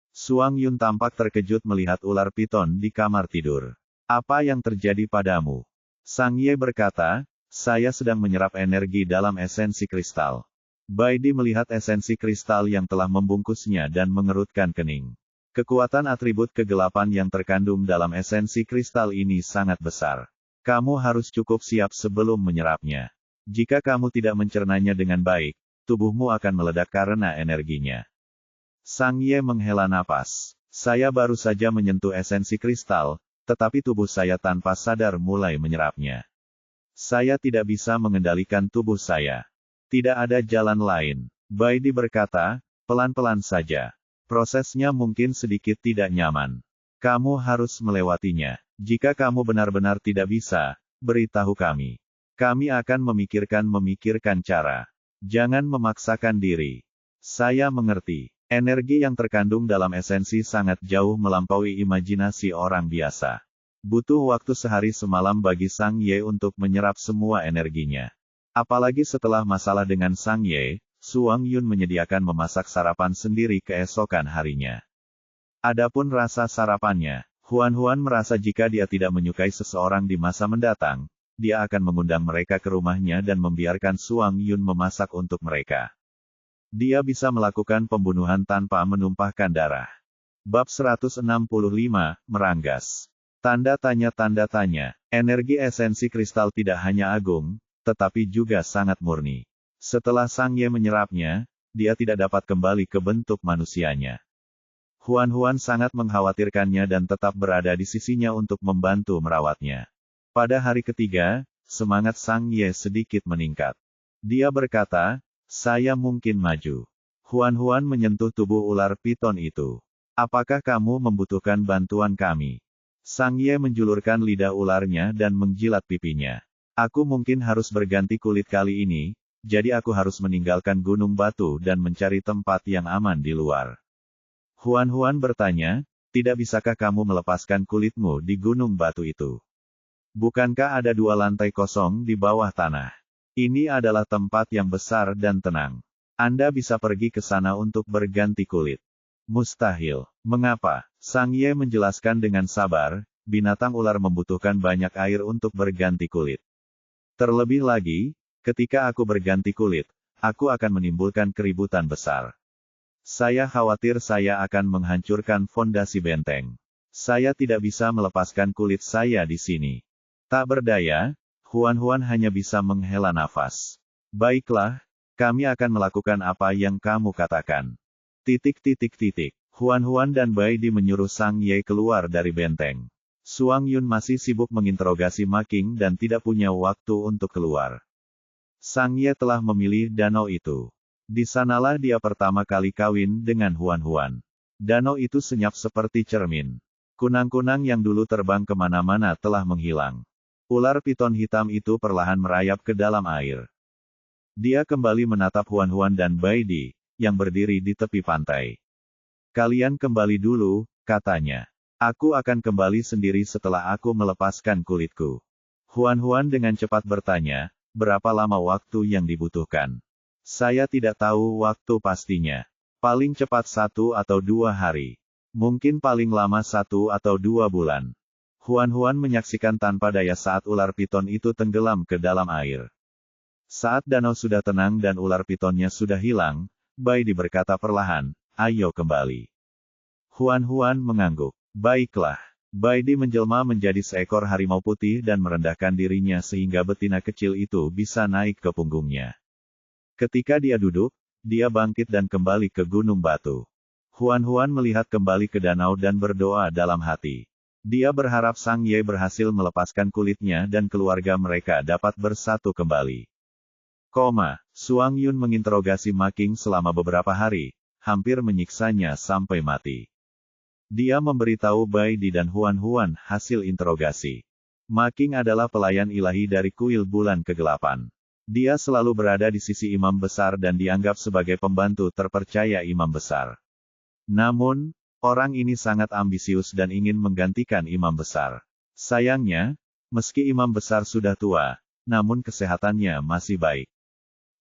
Suang Yun tampak terkejut melihat ular piton di kamar tidur. Apa yang terjadi padamu? Sang Ye berkata, saya sedang menyerap energi dalam esensi kristal. Baidi melihat esensi kristal yang telah membungkusnya dan mengerutkan kening. Kekuatan atribut kegelapan yang terkandung dalam esensi kristal ini sangat besar. Kamu harus cukup siap sebelum menyerapnya. Jika kamu tidak mencernanya dengan baik, tubuhmu akan meledak karena energinya. Sang Ye menghela napas. Saya baru saja menyentuh esensi kristal, tetapi tubuh saya tanpa sadar mulai menyerapnya. Saya tidak bisa mengendalikan tubuh saya. Tidak ada jalan lain. Baidi berkata, pelan-pelan saja. Prosesnya mungkin sedikit tidak nyaman. Kamu harus melewatinya. Jika kamu benar-benar tidak bisa, beritahu kami. Kami akan memikirkan cara. Jangan memaksakan diri. Saya mengerti. Energi yang terkandung dalam esensi sangat jauh melampaui imajinasi orang biasa. Butuh waktu sehari semalam bagi Sang Ye untuk menyerap semua energinya. Apalagi setelah masalah dengan Sang Ye, Suang Yun menyediakan memasak sarapan sendiri keesokan harinya. Adapun rasa sarapannya, Huan Huan merasa jika dia tidak menyukai seseorang di masa mendatang, dia akan mengundang mereka ke rumahnya dan membiarkan Suang Yun memasak untuk mereka. Dia bisa melakukan pembunuhan tanpa menumpahkan darah. Bab 165, Meranggas. Tanda tanya, energi esensi kristal tidak hanya agung, tetapi juga sangat murni. Setelah Sang Ye menyerapnya, dia tidak dapat kembali ke bentuk manusianya. Huan Huan sangat mengkhawatirkannya dan tetap berada di sisinya untuk membantu merawatnya. Pada hari ketiga, semangat Sang Ye sedikit meningkat. Dia berkata, saya mungkin maju. Huan Huan menyentuh tubuh ular piton itu. Apakah kamu membutuhkan bantuan kami? Sang Ye menjulurkan lidah ularnya dan menjilat pipinya. Aku mungkin harus berganti kulit kali ini, jadi aku harus meninggalkan gunung batu dan mencari tempat yang aman di luar. Huan Huan bertanya, tidak bisakah kamu melepaskan kulitmu di gunung batu itu? Bukankah ada 2 lantai kosong di bawah tanah? Ini adalah tempat yang besar dan tenang. Anda bisa pergi ke sana untuk berganti kulit. Mustahil. Mengapa? Sang Ye menjelaskan dengan sabar, binatang ular membutuhkan banyak air untuk berganti kulit. Terlebih lagi, ketika aku berganti kulit, aku akan menimbulkan keributan besar. Saya khawatir saya akan menghancurkan fondasi benteng. Saya tidak bisa melepaskan kulit saya di sini. Tak berdaya, Huan hanya bisa menghela nafas. Baiklah, kami akan melakukan apa yang kamu katakan. Huan dan Bai Di menyuruh Sang Ye keluar dari benteng. Suang Yun masih sibuk menginterogasi Ma Qing dan tidak punya waktu untuk keluar. Sang Ye telah memilih danau itu. Di sanalah dia pertama kali kawin dengan Huan. Danau itu senyap seperti cermin. Kunang-kunang yang dulu terbang kemana-mana telah menghilang. Ular piton hitam itu perlahan merayap ke dalam air. Dia kembali menatap Huan dan Bai Di, yang berdiri di tepi pantai. Kalian kembali dulu, katanya. Aku akan kembali sendiri setelah aku melepaskan kulitku. Huan dengan cepat bertanya, berapa lama waktu yang dibutuhkan? Saya tidak tahu waktu pastinya. Paling cepat 1 atau 2 hari. Mungkin paling lama 1 atau 2 bulan. Huan menyaksikan tanpa daya saat ular piton itu tenggelam ke dalam air. Saat danau sudah tenang dan ular pitonnya sudah hilang, Bai Di berkata perlahan, ayo kembali. Huan mengangguk. Baiklah. Bai Di menjelma menjadi seekor harimau putih dan merendahkan dirinya sehingga betina kecil itu bisa naik ke punggungnya. Ketika dia duduk, dia bangkit dan kembali ke gunung batu. Huan melihat kembali ke danau dan berdoa dalam hati. Dia berharap Sang Ye berhasil melepaskan kulitnya dan keluarga mereka dapat bersatu kembali. Suang Yun menginterogasi Ma Qing selama beberapa hari, hampir menyiksanya sampai mati. Dia memberitahu Bai Di dan Huan hasil interogasi. Ma Qing adalah pelayan ilahi dari kuil bulan kegelapan. Dia selalu berada di sisi imam besar dan dianggap sebagai pembantu terpercaya imam besar. Namun, orang ini sangat ambisius dan ingin menggantikan imam besar. Sayangnya, meski imam besar sudah tua, namun kesehatannya masih baik.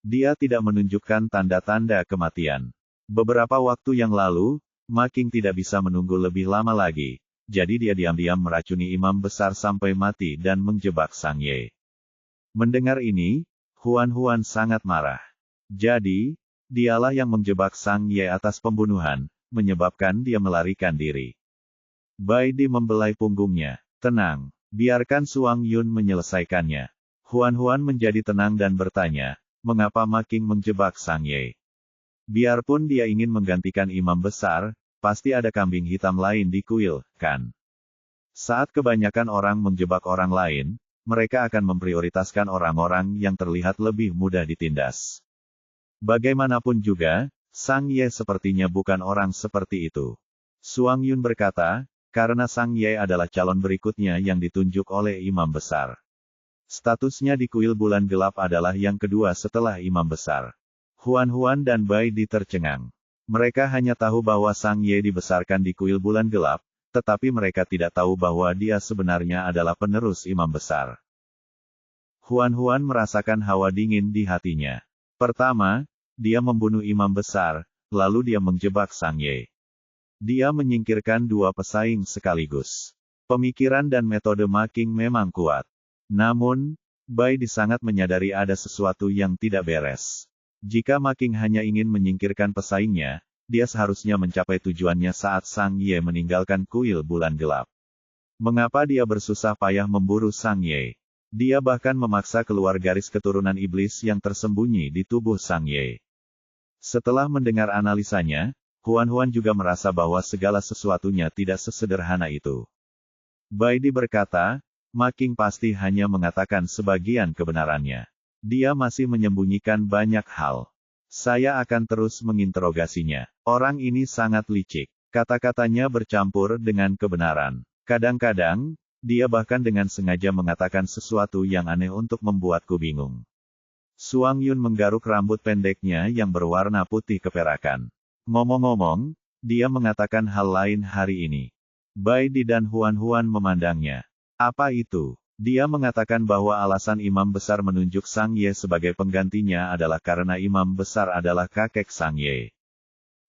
Dia tidak menunjukkan tanda-tanda kematian. Beberapa waktu yang lalu, Ma Qing tidak bisa menunggu lebih lama lagi, jadi dia diam-diam meracuni imam besar sampai mati dan menjebak Sang Ye. Mendengar ini, Huan sangat marah. Jadi, dialah yang menjebak Sang Ye atas pembunuhan, menyebabkan dia melarikan diri. Bai Di membelai punggungnya. Tenang, biarkan Suang Yun menyelesaikannya. Huan menjadi tenang dan bertanya, mengapa Ma Qing menjebak Sang Ye? Biarpun dia ingin menggantikan imam besar, pasti ada kambing hitam lain di kuil, kan? Saat kebanyakan orang menjebak orang lain, mereka akan memprioritaskan orang-orang yang terlihat lebih mudah ditindas. Bagaimanapun juga, Sang Ye sepertinya bukan orang seperti itu. Suang Yun berkata, karena Sang Ye adalah calon berikutnya yang ditunjuk oleh imam besar. Statusnya di kuil bulan gelap adalah yang kedua setelah imam besar. Huan dan Bai Di tercengang. Mereka hanya tahu bahwa Sang Ye dibesarkan di kuil bulan gelap, tetapi mereka tidak tahu bahwa dia sebenarnya adalah penerus imam besar. Huan merasakan hawa dingin di hatinya. Pertama, dia membunuh imam besar, lalu dia menjebak Sang Ye. Dia menyingkirkan 2 pesaing sekaligus. Pemikiran dan metode Ma Qing memang kuat. Namun, Bai Di sangat menyadari ada sesuatu yang tidak beres. Jika Ma Qing hanya ingin menyingkirkan pesaingnya, dia seharusnya mencapai tujuannya saat Sang Ye meninggalkan kuil bulan gelap. Mengapa dia bersusah payah memburu Sang Ye? Dia bahkan memaksa keluar garis keturunan iblis yang tersembunyi di tubuh Sang Ye. Setelah mendengar analisanya, Huan juga merasa bahwa segala sesuatunya tidak sesederhana itu. Bai Di berkata, Ma Qing pasti hanya mengatakan sebagian kebenarannya. Dia masih menyembunyikan banyak hal. Saya akan terus menginterogasinya. Orang ini sangat licik. Kata-katanya bercampur dengan kebenaran. Kadang-kadang, dia bahkan dengan sengaja mengatakan sesuatu yang aneh untuk membuatku bingung. Suang Yun menggaruk rambut pendeknya yang berwarna putih keperakan. Ngomong-ngomong, dia mengatakan hal lain hari ini. Bai Di dan Huan memandangnya. Apa itu? Dia mengatakan bahwa alasan imam besar menunjuk Sang Ye sebagai penggantinya adalah karena imam besar adalah kakek Sang Ye.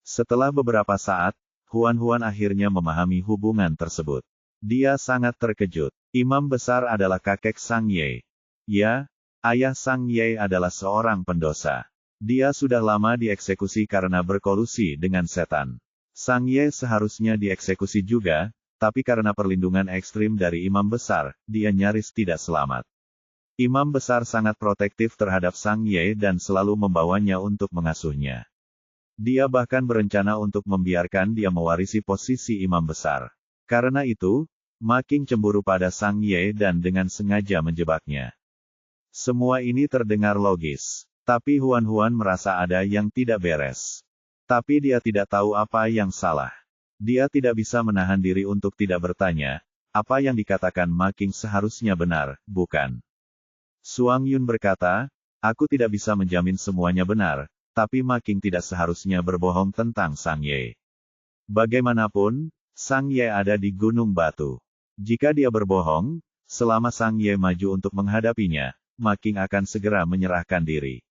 Setelah beberapa saat, Huan akhirnya memahami hubungan tersebut. Dia sangat terkejut. Imam besar adalah kakek Sang Ye. Ya, ayah Sang Ye adalah seorang pendosa. Dia sudah lama dieksekusi karena berkolusi dengan setan. Sang Ye seharusnya dieksekusi juga, tapi karena perlindungan ekstrim dari imam besar, dia nyaris tidak selamat. Imam besar sangat protektif terhadap Sang Ye dan selalu membawanya untuk mengasuhnya. Dia bahkan berencana untuk membiarkan dia mewarisi posisi imam besar. Karena itu, Ma Qing cemburu pada Sang Ye dan dengan sengaja menjebaknya. Semua ini terdengar logis. Tapi Huan merasa ada yang tidak beres. Tapi dia tidak tahu apa yang salah. Dia tidak bisa menahan diri untuk tidak bertanya, apa yang dikatakan Ma Qing seharusnya benar, bukan? Suang Yun berkata, aku tidak bisa menjamin semuanya benar, tapi Ma Qing tidak seharusnya berbohong tentang Sang Ye. Bagaimanapun, Sang Ye ada di Gunung Batu. Jika dia berbohong, selama Sang Ye maju untuk menghadapinya, Ma Qing akan segera menyerahkan diri.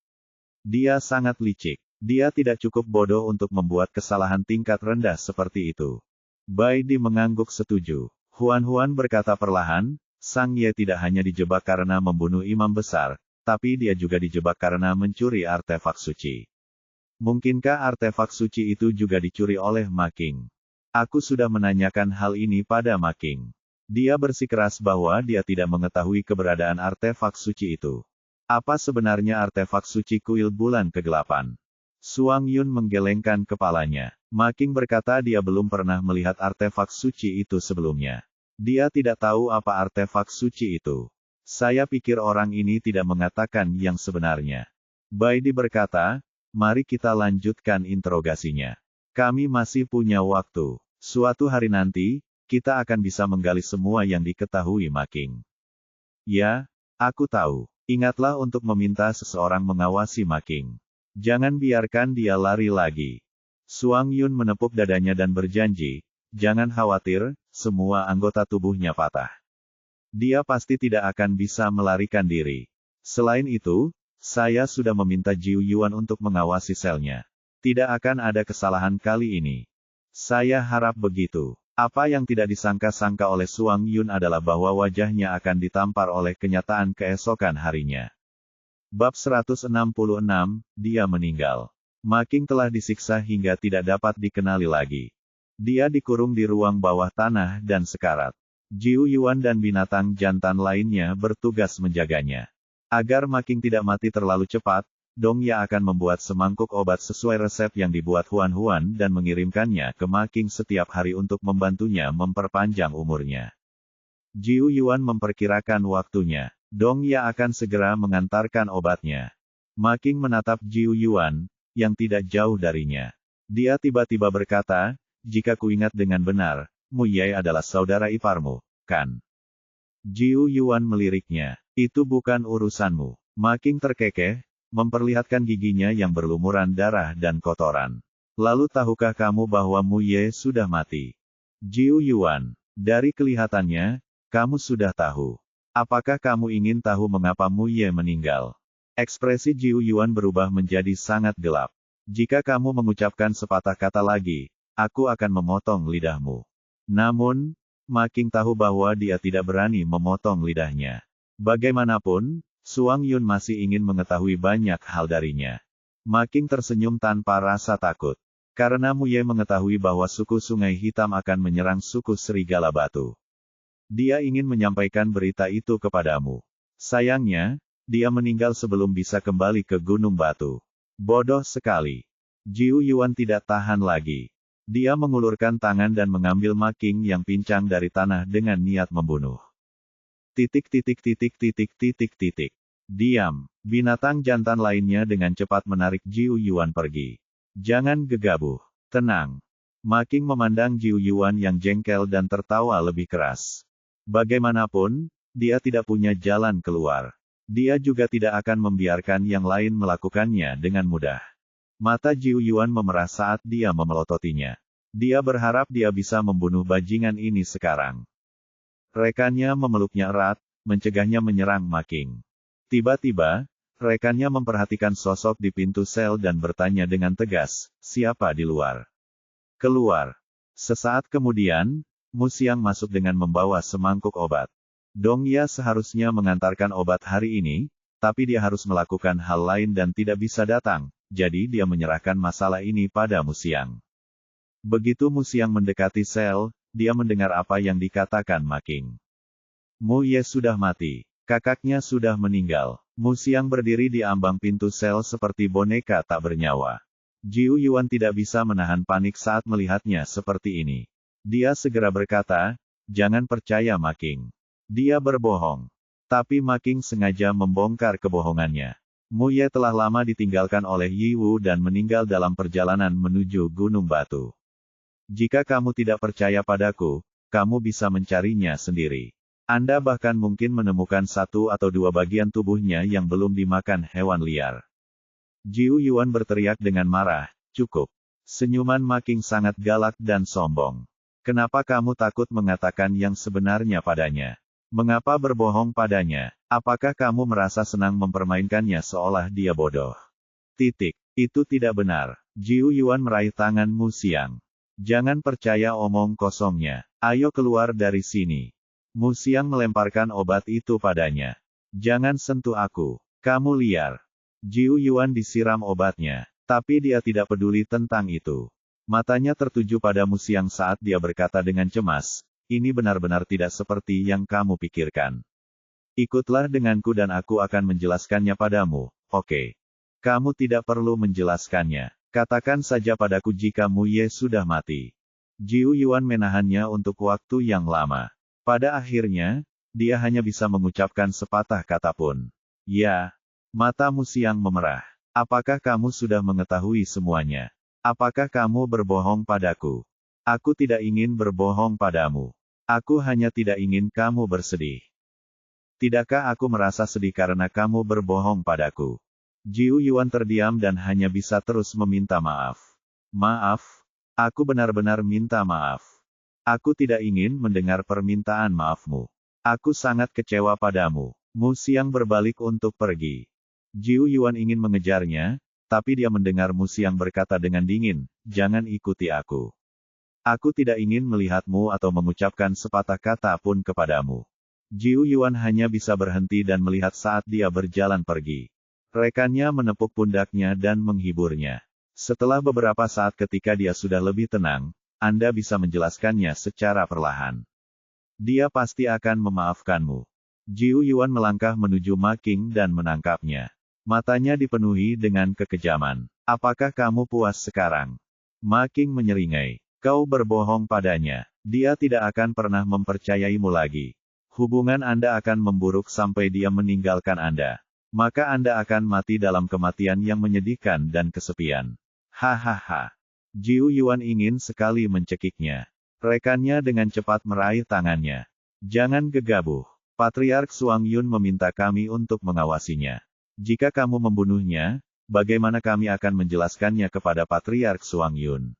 Dia sangat licik. Dia tidak cukup bodoh untuk membuat kesalahan tingkat rendah seperti itu. Bai Di mengangguk setuju. Huan berkata perlahan, Sang Ye tidak hanya dijebak karena membunuh imam besar, tapi dia juga dijebak karena mencuri artefak suci. Mungkinkah artefak suci itu juga dicuri oleh Ma Qing? Aku sudah menanyakan hal ini pada Ma Qing. Dia bersikeras bahwa dia tidak mengetahui keberadaan artefak suci itu. Apa sebenarnya artefak suci kuil bulan kegelapan? Suang Yun menggelengkan kepalanya. Ma Qing berkata dia belum pernah melihat artefak suci itu sebelumnya. Dia tidak tahu apa artefak suci itu. Saya pikir orang ini tidak mengatakan yang sebenarnya. Bai Di berkata, mari kita lanjutkan interogasinya. Kami masih punya waktu. Suatu hari nanti, kita akan bisa menggali semua yang diketahui Ma Qing. Ya, aku tahu. Ingatlah untuk meminta seseorang mengawasi Ma Qing. Jangan biarkan dia lari lagi. Suang Yun menepuk dadanya dan berjanji, jangan khawatir, semua anggota tubuhnya patah. Dia pasti tidak akan bisa melarikan diri. Selain itu, saya sudah meminta Jiu Yuan untuk mengawasi selnya. Tidak akan ada kesalahan kali ini. Saya harap begitu. Apa yang tidak disangka-sangka oleh Suang Yun adalah bahwa wajahnya akan ditampar oleh kenyataan keesokan harinya. Bab 166, dia meninggal. Ma Qing telah disiksa hingga tidak dapat dikenali lagi. Dia dikurung di ruang bawah tanah dan sekarat. Jiu Yuan dan binatang jantan lainnya bertugas menjaganya. Agar Ma Qing tidak mati terlalu cepat, Dong Ya akan membuat semangkuk obat sesuai resep yang dibuat Huan dan mengirimkannya ke Ma Qing setiap hari untuk membantunya memperpanjang umurnya. Jiu Yuan memperkirakan waktunya. Dong Ya akan segera mengantarkan obatnya. Ma Qing menatap Jiu Yuan, yang tidak jauh darinya. Dia tiba-tiba berkata, jika kuingat dengan benar, Mu Ye adalah saudara iparmu, kan? Jiu Yuan meliriknya. Itu bukan urusanmu. Ma Qing terkekeh, memperlihatkan giginya yang berlumuran darah dan kotoran. Lalu tahukah kamu bahwa Mu Ye sudah mati? Jiu Yuan, dari kelihatannya, kamu sudah tahu. Apakah kamu ingin tahu mengapa Mu Ye meninggal? Ekspresi Jiu Yuan berubah menjadi sangat gelap. Jika kamu mengucapkan sepatah kata lagi, aku akan memotong lidahmu. Namun, Ma Qing tahu bahwa dia tidak berani memotong lidahnya. Bagaimanapun, Suang Yun masih ingin mengetahui banyak hal darinya. Ma Qing tersenyum tanpa rasa takut. Karena Mu Ye mengetahui bahwa suku Sungai Hitam akan menyerang suku Serigala Batu. Dia ingin menyampaikan berita itu kepadamu. Sayangnya, dia meninggal sebelum bisa kembali ke Gunung Batu. Bodoh sekali. Jiu Yuan tidak tahan lagi. Dia mengulurkan tangan dan mengambil Ma Qing yang pincang dari tanah dengan niat membunuh. Diam. Binatang jantan lainnya dengan cepat menarik Jiu Yuan pergi. Jangan gegabah. Tenang. Ma Qing memandang Jiu Yuan yang jengkel dan tertawa lebih keras. Bagaimanapun, dia tidak punya jalan keluar. Dia juga tidak akan membiarkan yang lain melakukannya dengan mudah. Mata Jiu Yuan memerah saat dia memelototinya. Dia berharap dia bisa membunuh bajingan ini sekarang. Rekannya memeluknya erat, mencegahnya menyerang Ma Qing. Tiba-tiba, rekannya memperhatikan sosok di pintu sel dan bertanya dengan tegas, siapa di luar? Keluar. Sesaat kemudian, Mu Xiang masuk dengan membawa semangkuk obat. Dong Ya seharusnya mengantarkan obat hari ini, tapi dia harus melakukan hal lain dan tidak bisa datang, jadi dia menyerahkan masalah ini pada Mu Xiang. Begitu Mu Xiang mendekati sel, dia mendengar apa yang dikatakan Ma Qing. Mu Ye sudah mati. Kakaknya sudah meninggal. Mu Xiang berdiri di ambang pintu sel seperti boneka tak bernyawa. Jiu Yuan tidak bisa menahan panik saat melihatnya seperti ini. Dia segera berkata, jangan percaya Ma Qing. Dia berbohong. Tapi Ma Qing sengaja membongkar kebohongannya. Mu Ye telah lama ditinggalkan oleh Yi Wu dan meninggal dalam perjalanan menuju Gunung Batu. Jika kamu tidak percaya padaku, kamu bisa mencarinya sendiri. Anda bahkan mungkin menemukan 1 atau 2 bagian tubuhnya yang belum dimakan hewan liar. Jiu Yuan berteriak dengan marah, cukup. Senyuman Ma Qing sangat galak dan sombong. Kenapa kamu takut mengatakan yang sebenarnya padanya? Mengapa berbohong padanya? Apakah kamu merasa senang mempermainkannya seolah dia bodoh? Titik. Itu tidak benar. Jiu Yuan meraih tangan Mu Xiang. Jangan percaya omong kosongnya. Ayo keluar dari sini. Mu Xiang melemparkan obat itu padanya. Jangan sentuh aku. Kamu liar. Jiu Yuan disiram obatnya. Tapi dia tidak peduli tentang itu. Matanya tertuju pada Mu Xiang saat dia berkata dengan cemas, ini benar-benar tidak seperti yang kamu pikirkan. Ikutlah denganku dan aku akan menjelaskannya padamu, oke? Kamu tidak perlu menjelaskannya. Katakan saja padaku jika Mu Ye sudah mati. Jiu Yuan menahannya untuk waktu yang lama. Pada akhirnya, dia hanya bisa mengucapkan sepatah kata pun. Ya. Mata Mu Xiang memerah. Apakah kamu sudah mengetahui semuanya? Apakah kamu berbohong padaku? Aku tidak ingin berbohong padamu. Aku hanya tidak ingin kamu bersedih. Tidakkah aku merasa sedih karena kamu berbohong padaku? Jiu Yuan terdiam dan hanya bisa terus meminta maaf. Maaf. Aku benar-benar minta maaf. Aku tidak ingin mendengar permintaan maafmu. Aku sangat kecewa padamu. Mu Xiang berbalik untuk pergi. Jiu Yuan ingin mengejarnya, tapi dia mendengar Mu Xiang berkata dengan dingin, jangan ikuti aku. Aku tidak ingin melihatmu atau mengucapkan sepatah kata pun kepadamu. Jiu Yuan hanya bisa berhenti dan melihat saat dia berjalan pergi. Rekannya menepuk pundaknya dan menghiburnya. Setelah beberapa saat ketika dia sudah lebih tenang, Anda bisa menjelaskannya secara perlahan. Dia pasti akan memaafkanmu. Jiu Yuan melangkah menuju Ma Qing dan menangkapnya. Matanya dipenuhi dengan kekejaman. Apakah kamu puas sekarang? Ma Qing menyeringai. Kau berbohong padanya. Dia tidak akan pernah mempercayaimu lagi. Hubungan Anda akan memburuk sampai dia meninggalkan Anda. Maka Anda akan mati dalam kematian yang menyedihkan dan kesepian. Hahaha. Jiu Yuan ingin sekali mencekiknya. Rekannya dengan cepat meraih tangannya. Jangan gegabah. Patriark Suang Yun meminta kami untuk mengawasinya. Jika kamu membunuhnya, bagaimana kami akan menjelaskannya kepada Patriark Suang Yun?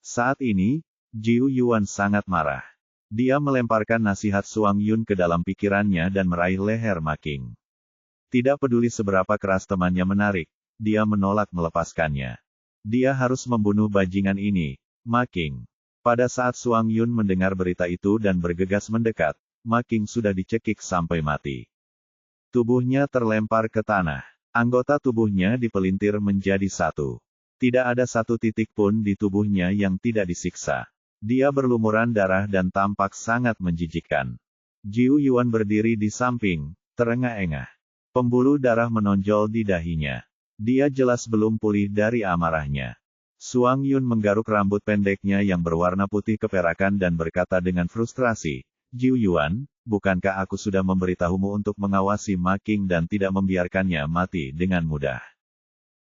Saat ini, Jiu Yuan sangat marah. Dia melemparkan nasihat Suang Yun ke dalam pikirannya dan meraih leher Ma Qing. Tidak peduli seberapa keras temannya menarik, dia menolak melepaskannya. Dia harus membunuh bajingan ini, Ma Qing. Pada saat Suang Yun mendengar berita itu dan bergegas mendekat, Ma Qing sudah dicekik sampai mati. Tubuhnya terlempar ke tanah. Anggota tubuhnya dipelintir menjadi satu. Tidak ada satu titik pun di tubuhnya yang tidak disiksa. Dia berlumuran darah dan tampak sangat menjijikkan. Jiu Yuan berdiri di samping, terengah-engah. Pembuluh darah menonjol di dahinya. Dia jelas belum pulih dari amarahnya. Suang Yun menggaruk rambut pendeknya yang berwarna putih keperakan dan berkata dengan frustrasi, Jiu Yuan, bukankah aku sudah memberitahumu untuk mengawasi Ma Qing dan tidak membiarkannya mati dengan mudah?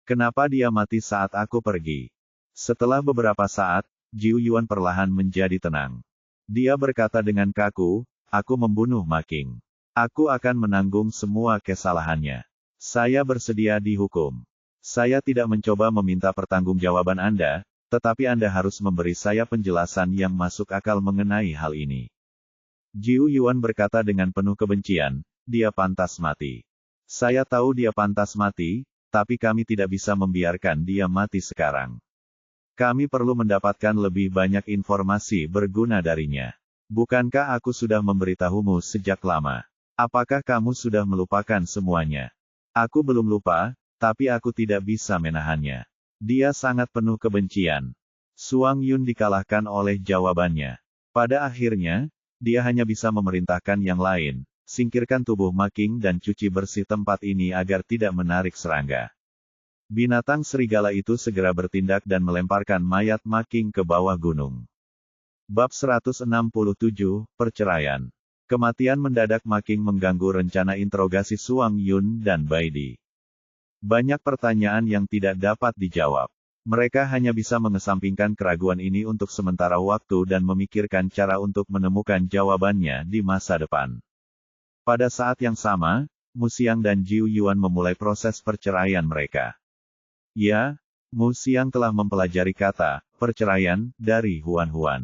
Kenapa dia mati saat aku pergi? Setelah beberapa saat, Jiu Yuan perlahan menjadi tenang. Dia berkata dengan kaku, aku membunuh Ma Qing. Aku akan menanggung semua kesalahannya. Saya bersedia dihukum. Saya tidak mencoba meminta pertanggungjawaban Anda, tetapi Anda harus memberi saya penjelasan yang masuk akal mengenai hal ini. Jiu Yuan berkata dengan penuh kebencian, dia pantas mati. Saya tahu dia pantas mati, tapi kami tidak bisa membiarkan dia mati sekarang. Kami perlu mendapatkan lebih banyak informasi berguna darinya. Bukankah aku sudah memberitahumu sejak lama? Apakah kamu sudah melupakan semuanya? Aku belum lupa, tapi aku tidak bisa menahannya. Dia sangat penuh kebencian. Suang Yun dikalahkan oleh jawabannya. Pada akhirnya, dia hanya bisa memerintahkan yang lain, singkirkan tubuh Ma King dan cuci bersih tempat ini agar tidak menarik serangga. Binatang serigala itu segera bertindak dan melemparkan mayat Ma King ke bawah gunung. Bab 167, Perceraian. Kematian mendadak Ma King mengganggu rencana interogasi Suang Yun dan Bai Di. Banyak pertanyaan yang tidak dapat dijawab. Mereka hanya bisa mengesampingkan keraguan ini untuk sementara waktu dan memikirkan cara untuk menemukan jawabannya di masa depan. Pada saat yang sama, Mu Xiang dan Jiu Yuan memulai proses perceraian mereka. Ya, Mu Xiang telah mempelajari kata perceraian dari Huan Huan.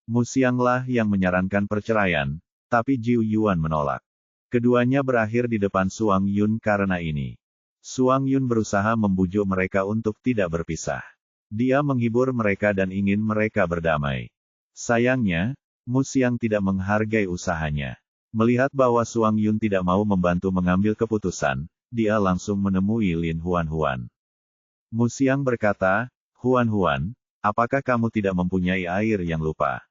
Mu Xianglah yang menyarankan perceraian, tapi Jiu Yuan menolak. Keduanya berakhir di depan Suang Yun karena ini. Suang Yun berusaha membujuk mereka untuk tidak berpisah. Dia menghibur mereka dan ingin mereka berdamai. Sayangnya, Mu Xiang tidak menghargai usahanya. Melihat bahwa Suang Yun tidak mau membantu mengambil keputusan, dia langsung menemui Lin Huan Huan. Mu Xiang berkata, Huan Huan, apakah kamu tidak mempunyai air yang lupa?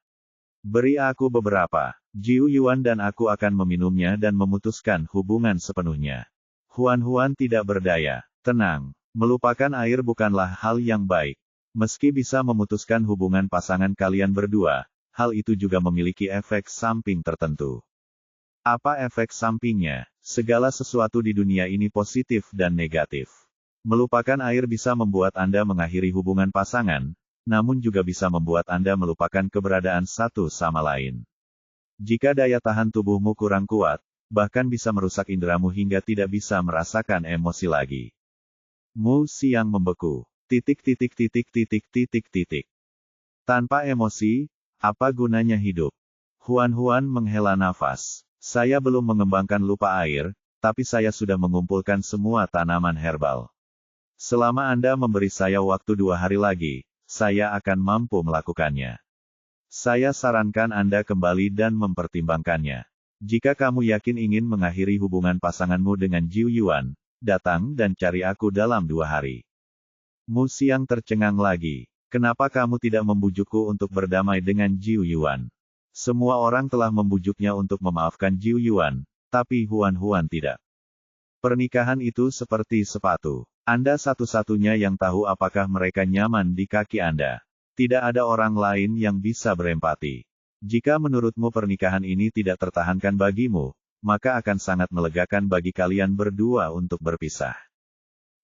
Beri aku beberapa. Jiu Yuan dan aku akan meminumnya dan memutuskan hubungan sepenuhnya. Huan Huan tidak berdaya. Tenang, melupakan air bukanlah hal yang baik. Meski bisa memutuskan hubungan pasangan kalian berdua, hal itu juga memiliki efek samping tertentu. Apa efek sampingnya? Segala sesuatu di dunia ini positif dan negatif. Melupakan air bisa membuat Anda mengakhiri hubungan pasangan, namun juga bisa membuat Anda melupakan keberadaan satu sama lain. Jika daya tahan tubuhmu kurang kuat, bahkan bisa merusak inderamu hingga tidak bisa merasakan emosi lagi. Mu Xiang membeku. Tanpa emosi, apa gunanya hidup? Huan Huan menghela nafas. Saya belum mengembangkan lupa air, tapi saya sudah mengumpulkan semua tanaman herbal. Selama Anda memberi saya waktu 2 hari lagi, saya akan mampu melakukannya. Saya sarankan Anda kembali dan mempertimbangkannya. Jika kamu yakin ingin mengakhiri hubungan pasanganmu dengan Jiu Yuan, datang dan cari aku dalam 2 hari. Mu Xiang tercengang lagi. Kenapa kamu tidak membujukku untuk berdamai dengan Jiu Yuan? Semua orang telah membujuknya untuk memaafkan Jiu Yuan, tapi Huan Huan tidak. Pernikahan itu seperti sepatu. Anda satu-satunya yang tahu apakah mereka nyaman di kaki Anda. Tidak ada orang lain yang bisa berempati. Jika menurutmu pernikahan ini tidak tertahankan bagimu, maka akan sangat melegakan bagi kalian berdua untuk berpisah.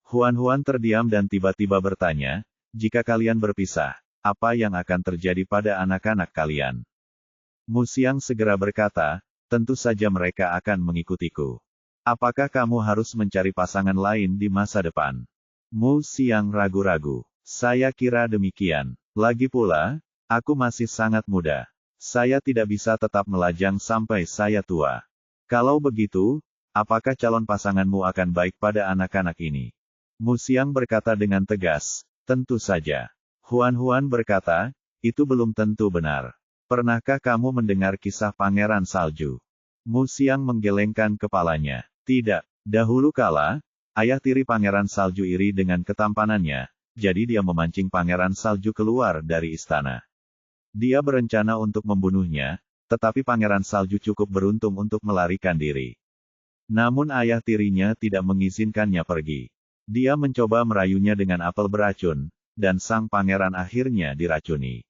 Huan Huan terdiam dan tiba-tiba bertanya, jika kalian berpisah, apa yang akan terjadi pada anak-anak kalian? Mu Xiang segera berkata, tentu saja mereka akan mengikutiku. Apakah kamu harus mencari pasangan lain di masa depan? Mu Xiang ragu-ragu. Saya kira demikian. Lagi pula, aku masih sangat muda. Saya tidak bisa tetap melajang sampai saya tua. Kalau begitu, apakah calon pasanganmu akan baik pada anak-anak ini? Mu Xiang berkata dengan tegas, tentu saja. Huan Huan berkata, itu belum tentu benar. Pernahkah kamu mendengar kisah Pangeran Salju? Mu Xiang menggelengkan kepalanya. Tidak, dahulu kala, ayah tiri Pangeran Salju iri dengan ketampanannya, jadi dia memancing Pangeran Salju keluar dari istana. Dia berencana untuk membunuhnya, tetapi Pangeran Salju cukup beruntung untuk melarikan diri. Namun ayah tirinya tidak mengizinkannya pergi. Dia mencoba merayunya dengan apel beracun, dan sang pangeran akhirnya diracuni.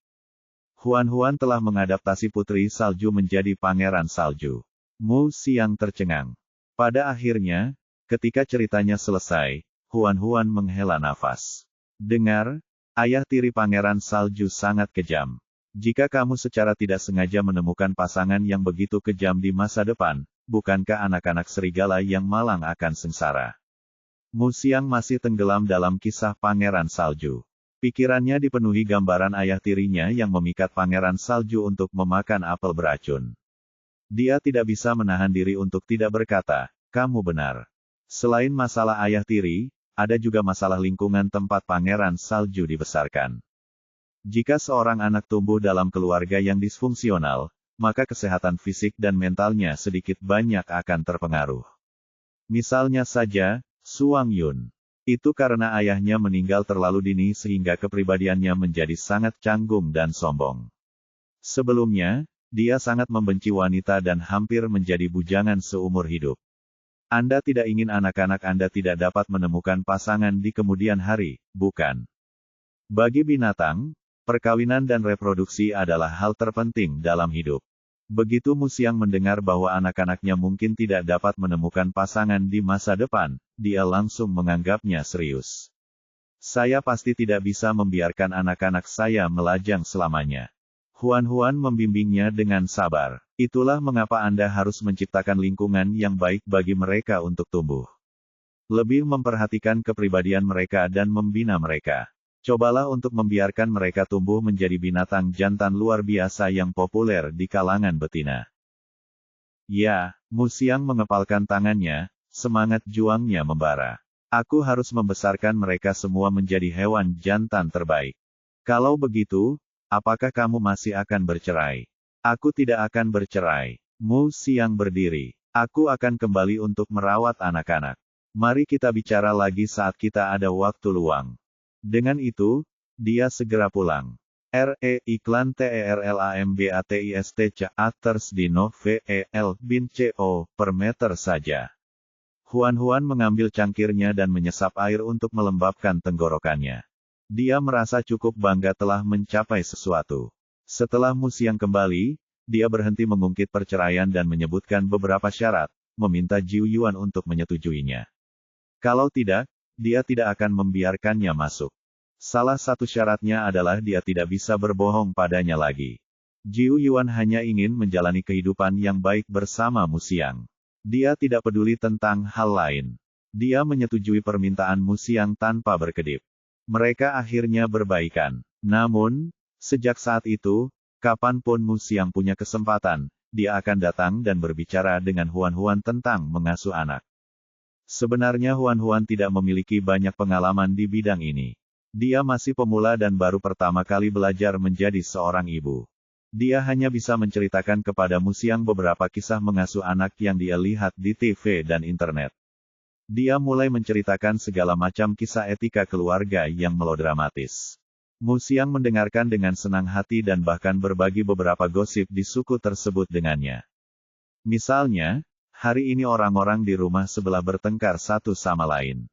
Huan Huan telah mengadaptasi putri salju menjadi pangeran salju. Mu Xiang tercengang. Pada akhirnya, ketika ceritanya selesai, Huan Huan menghela nafas. Dengar, ayah tiri pangeran salju sangat kejam. Jika kamu secara tidak sengaja menemukan pasangan yang begitu kejam di masa depan, bukankah anak-anak serigala yang malang akan sengsara? Mu Xiang masih tenggelam dalam kisah Pangeran Salju. Pikirannya dipenuhi gambaran ayah tirinya yang memikat Pangeran Salju untuk memakan apel beracun. Dia tidak bisa menahan diri untuk tidak berkata, kamu benar. Selain masalah ayah tiri, ada juga masalah lingkungan tempat Pangeran Salju dibesarkan. Jika seorang anak tumbuh dalam keluarga yang disfungsional, maka kesehatan fisik dan mentalnya sedikit banyak akan terpengaruh. Misalnya saja, Suang Yun. Itu karena ayahnya meninggal terlalu dini sehingga kepribadiannya menjadi sangat canggung dan sombong. Sebelumnya, dia sangat membenci wanita dan hampir menjadi bujangan seumur hidup. Anda tidak ingin anak-anak Anda tidak dapat menemukan pasangan di kemudian hari, bukan? Bagi binatang, perkawinan dan reproduksi adalah hal terpenting dalam hidup. Begitu Musiang mendengar bahwa anak-anaknya mungkin tidak dapat menemukan pasangan di masa depan, dia langsung menganggapnya serius. Saya pasti tidak bisa membiarkan anak-anak saya melajang selamanya. Huan membimbingnya dengan sabar. Itulah mengapa Anda harus menciptakan lingkungan yang baik bagi mereka untuk tumbuh. Lebih memperhatikan kepribadian mereka dan membina mereka. Cobalah untuk membiarkan mereka tumbuh menjadi binatang jantan luar biasa yang populer di kalangan betina. Ya, Musiang mengepalkan tangannya, semangat juangnya membara. Aku harus membesarkan mereka semua menjadi hewan jantan terbaik. Kalau begitu, apakah kamu masih akan bercerai? Aku tidak akan bercerai. Musiang berdiri. Aku akan kembali untuk merawat anak-anak. Mari kita bicara lagi saat kita ada waktu luang. Dengan itu, dia segera pulang. Iklan TERLAMBATIST Actors Dino VEL bin CO per meter saja. Huan mengambil cangkirnya dan menyesap air untuk melembabkan tenggorokannya. Dia merasa cukup bangga telah mencapai sesuatu. Setelah Musiang kembali, dia berhenti mengungkit perceraian dan menyebutkan beberapa syarat, meminta Jiu Yuan untuk menyetujuinya. Kalau tidak, dia tidak akan membiarkannya masuk. Salah satu syaratnya adalah dia tidak bisa berbohong padanya lagi. Jiu Yuan hanya ingin menjalani kehidupan yang baik bersama Musiang. Dia tidak peduli tentang hal lain. Dia menyetujui permintaan Musiang tanpa berkedip. Mereka akhirnya berbaikan. Namun, sejak saat itu, kapanpun Musiang punya kesempatan, dia akan datang dan berbicara dengan Huan tentang mengasuh anak. Sebenarnya Huan tidak memiliki banyak pengalaman di bidang ini. Dia masih pemula dan baru pertama kali belajar menjadi seorang ibu. Dia hanya bisa menceritakan kepada Musiang beberapa kisah mengasuh anak yang dia lihat di TV dan internet. Dia mulai menceritakan segala macam kisah etika keluarga yang melodramatis. Musiang mendengarkan dengan senang hati dan bahkan berbagi beberapa gosip di suku tersebut dengannya. Misalnya, hari ini orang-orang di rumah sebelah bertengkar satu sama lain.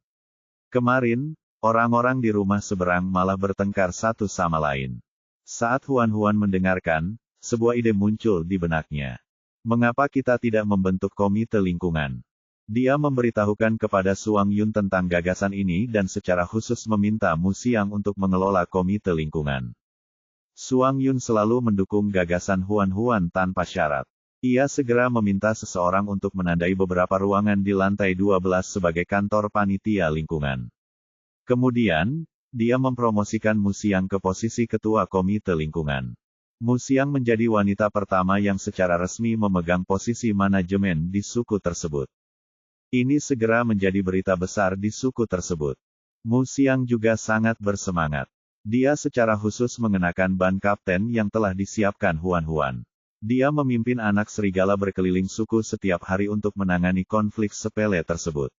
Kemarin, orang-orang di rumah seberang malah bertengkar satu sama lain. Saat Huan mendengarkan, sebuah ide muncul di benaknya. Mengapa kita tidak membentuk komite lingkungan? Dia memberitahukan kepada Suang Yun tentang gagasan ini dan secara khusus meminta Musiang untuk mengelola komite lingkungan. Suang Yun selalu mendukung gagasan Huan tanpa syarat. Ia segera meminta seseorang untuk menandai beberapa ruangan di lantai 12 sebagai kantor panitia lingkungan. Kemudian, dia mempromosikan Musiang ke posisi ketua komite lingkungan. Musiang menjadi wanita pertama yang secara resmi memegang posisi manajemen di suku tersebut. Ini segera menjadi berita besar di suku tersebut. Musiang juga sangat bersemangat. Dia secara khusus mengenakan ban kapten yang telah disiapkan Huan. Dia memimpin anak serigala berkeliling suku setiap hari untuk menangani konflik sepele tersebut.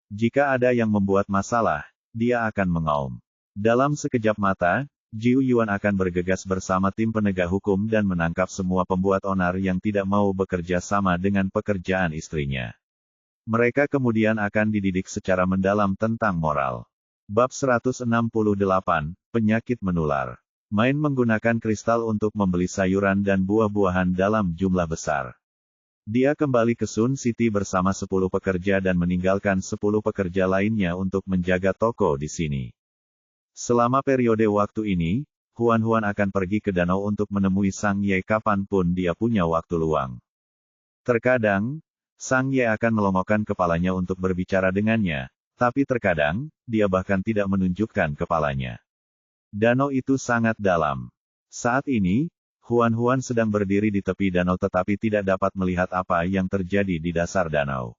Jika ada yang membuat masalah, dia akan mengaum. Dalam sekejap mata, Jiu Yuan akan bergegas bersama tim penegak hukum dan menangkap semua pembuat onar yang tidak mau bekerja sama dengan pekerjaan istrinya. Mereka kemudian akan dididik secara mendalam tentang moral. Bab 168, Penyakit Menular. Main menggunakan kristal untuk membeli sayuran dan buah-buahan dalam jumlah besar. Dia kembali ke Sun City bersama 10 pekerja dan meninggalkan 10 pekerja lainnya untuk menjaga toko di sini. Selama periode waktu ini, Huan akan pergi ke danau untuk menemui Sang Ye kapanpun dia punya waktu luang. Terkadang, Sang Ye akan melongokkan kepalanya untuk berbicara dengannya, tapi terkadang, dia bahkan tidak menunjukkan kepalanya. Danau itu sangat dalam. Saat ini, Huan-Huan sedang berdiri di tepi danau tetapi tidak dapat melihat apa yang terjadi di dasar danau.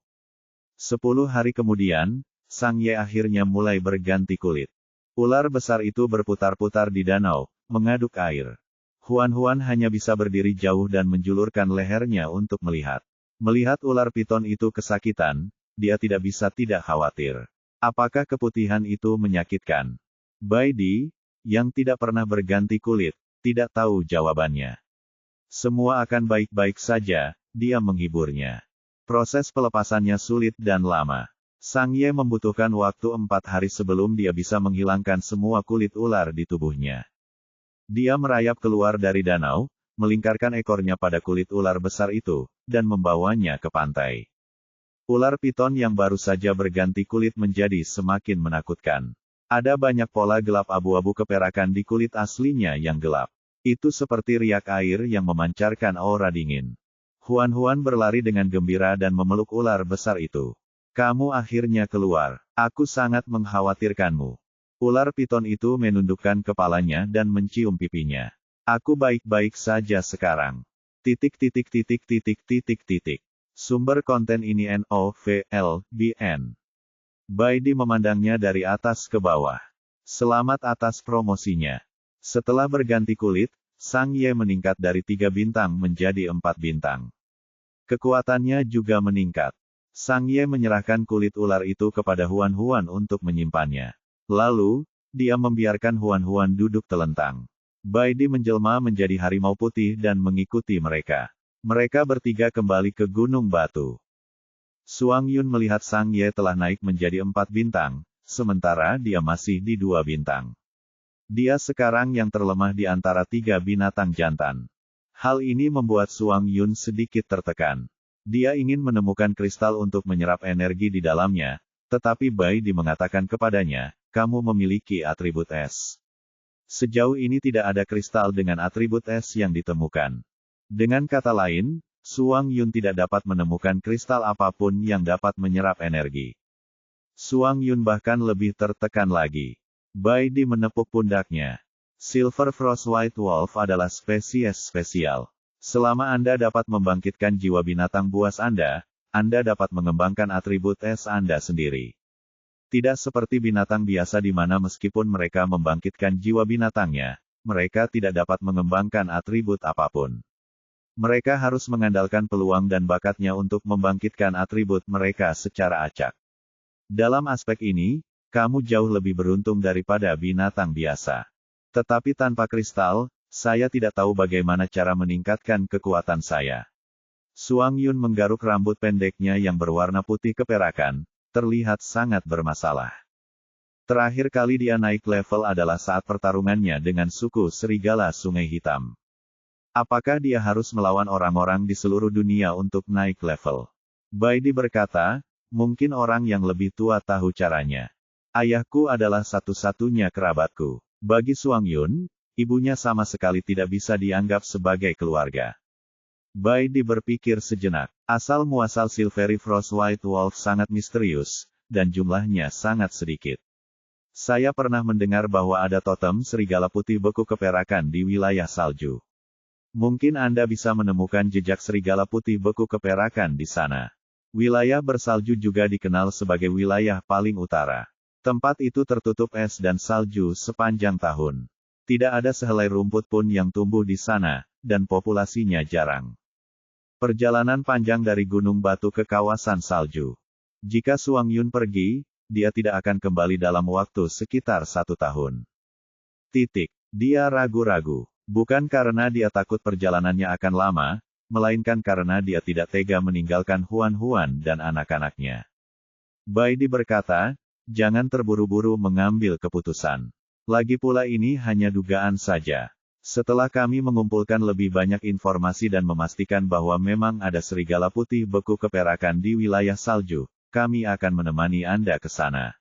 10 hari kemudian, Sang Ye akhirnya mulai berganti kulit. Ular besar itu berputar-putar di danau, mengaduk air. Huan-Huan hanya bisa berdiri jauh dan menjulurkan lehernya untuk melihat. Melihat ular piton itu kesakitan, dia tidak bisa tidak khawatir. Apakah keputihan itu menyakitkan? Bai Di, yang tidak pernah berganti kulit, tidak tahu jawabannya. Semua akan baik-baik saja, dia menghiburnya. Proses pelepasannya sulit dan lama. Sang Ye membutuhkan waktu 4 hari sebelum dia bisa menghilangkan semua kulit ular di tubuhnya. Dia merayap keluar dari danau, melingkarkan ekornya pada kulit ular besar itu, dan membawanya ke pantai. Ular piton yang baru saja berganti kulit menjadi semakin menakutkan. Ada banyak pola gelap abu-abu keperakan di kulit aslinya yang gelap. Itu seperti riak air yang memancarkan aura dingin. Huan-Huan berlari dengan gembira dan memeluk ular besar itu. Kamu akhirnya keluar. Aku sangat mengkhawatirkanmu. Ular piton itu menundukkan kepalanya dan mencium pipinya. Aku baik-baik saja sekarang. Sumber konten ini NOVLBN. Bai Di memandangnya dari atas ke bawah. Selamat atas promosinya. Setelah berganti kulit, Sang Ye meningkat dari 3 bintang menjadi 4 bintang. Kekuatannya juga meningkat. Sang Ye menyerahkan kulit ular itu kepada Huan-Huan untuk menyimpannya. Lalu, dia membiarkan Huan-Huan duduk telentang. Bai Di menjelma menjadi harimau putih dan mengikuti mereka. Mereka bertiga kembali ke Gunung Batu. Suang Yun melihat Sang Ye telah naik menjadi 4 bintang, sementara dia masih di 2 bintang. Dia sekarang yang terlemah di antara 3 binatang jantan. Hal ini membuat Suang Yun sedikit tertekan. Dia ingin menemukan kristal untuk menyerap energi di dalamnya, tetapi Bai Di mengatakan kepadanya, kamu memiliki atribut es. Sejauh ini tidak ada kristal dengan atribut es yang ditemukan. Dengan kata lain, Suang Yun tidak dapat menemukan kristal apapun yang dapat menyerap energi. Suang Yun bahkan lebih tertekan lagi. Bai Di menepuk pundaknya. Silver Frost White Wolf adalah spesies spesial. Selama Anda dapat membangkitkan jiwa binatang buas Anda dapat mengembangkan atribut es Anda sendiri. Tidak seperti binatang biasa di mana meskipun mereka membangkitkan jiwa binatangnya, mereka tidak dapat mengembangkan atribut apapun. Mereka harus mengandalkan peluang dan bakatnya untuk membangkitkan atribut mereka secara acak. Dalam aspek ini, kamu jauh lebih beruntung daripada binatang biasa. Tetapi tanpa kristal, saya tidak tahu bagaimana cara meningkatkan kekuatan saya. Suang Yun menggaruk rambut pendeknya yang berwarna putih keperakan, terlihat sangat bermasalah. Terakhir kali dia naik level adalah saat pertarungannya dengan suku Serigala Sungai Hitam. Apakah dia harus melawan orang-orang di seluruh dunia untuk naik level? Bai Di berkata, mungkin orang yang lebih tua tahu caranya. Ayahku adalah satu-satunya kerabatku. Bagi Suang Yun, ibunya sama sekali tidak bisa dianggap sebagai keluarga. Bai Di berpikir sejenak. Asal-muasal Silvery Frost White Wolf sangat misterius, dan jumlahnya sangat sedikit. Saya pernah mendengar bahwa ada totem serigala putih beku keperakan di wilayah salju. Mungkin Anda bisa menemukan jejak serigala putih beku keperakan di sana. Wilayah bersalju juga dikenal sebagai wilayah paling utara. Tempat itu tertutup es dan salju sepanjang tahun. Tidak ada sehelai rumput pun yang tumbuh di sana, dan populasinya jarang. Perjalanan panjang dari Gunung Batu ke kawasan salju. Jika Suang Yun pergi, dia tidak akan kembali dalam waktu sekitar 1 tahun. Dia ragu-ragu. Bukan karena dia takut perjalanannya akan lama, melainkan karena dia tidak tega meninggalkan Huan-Huan dan anak-anaknya. Bai Di berkata, jangan terburu-buru mengambil keputusan. Lagi pula ini hanya dugaan saja. Setelah kami mengumpulkan lebih banyak informasi dan memastikan bahwa memang ada serigala putih beku keperakan di wilayah salju, kami akan menemani Anda ke sana.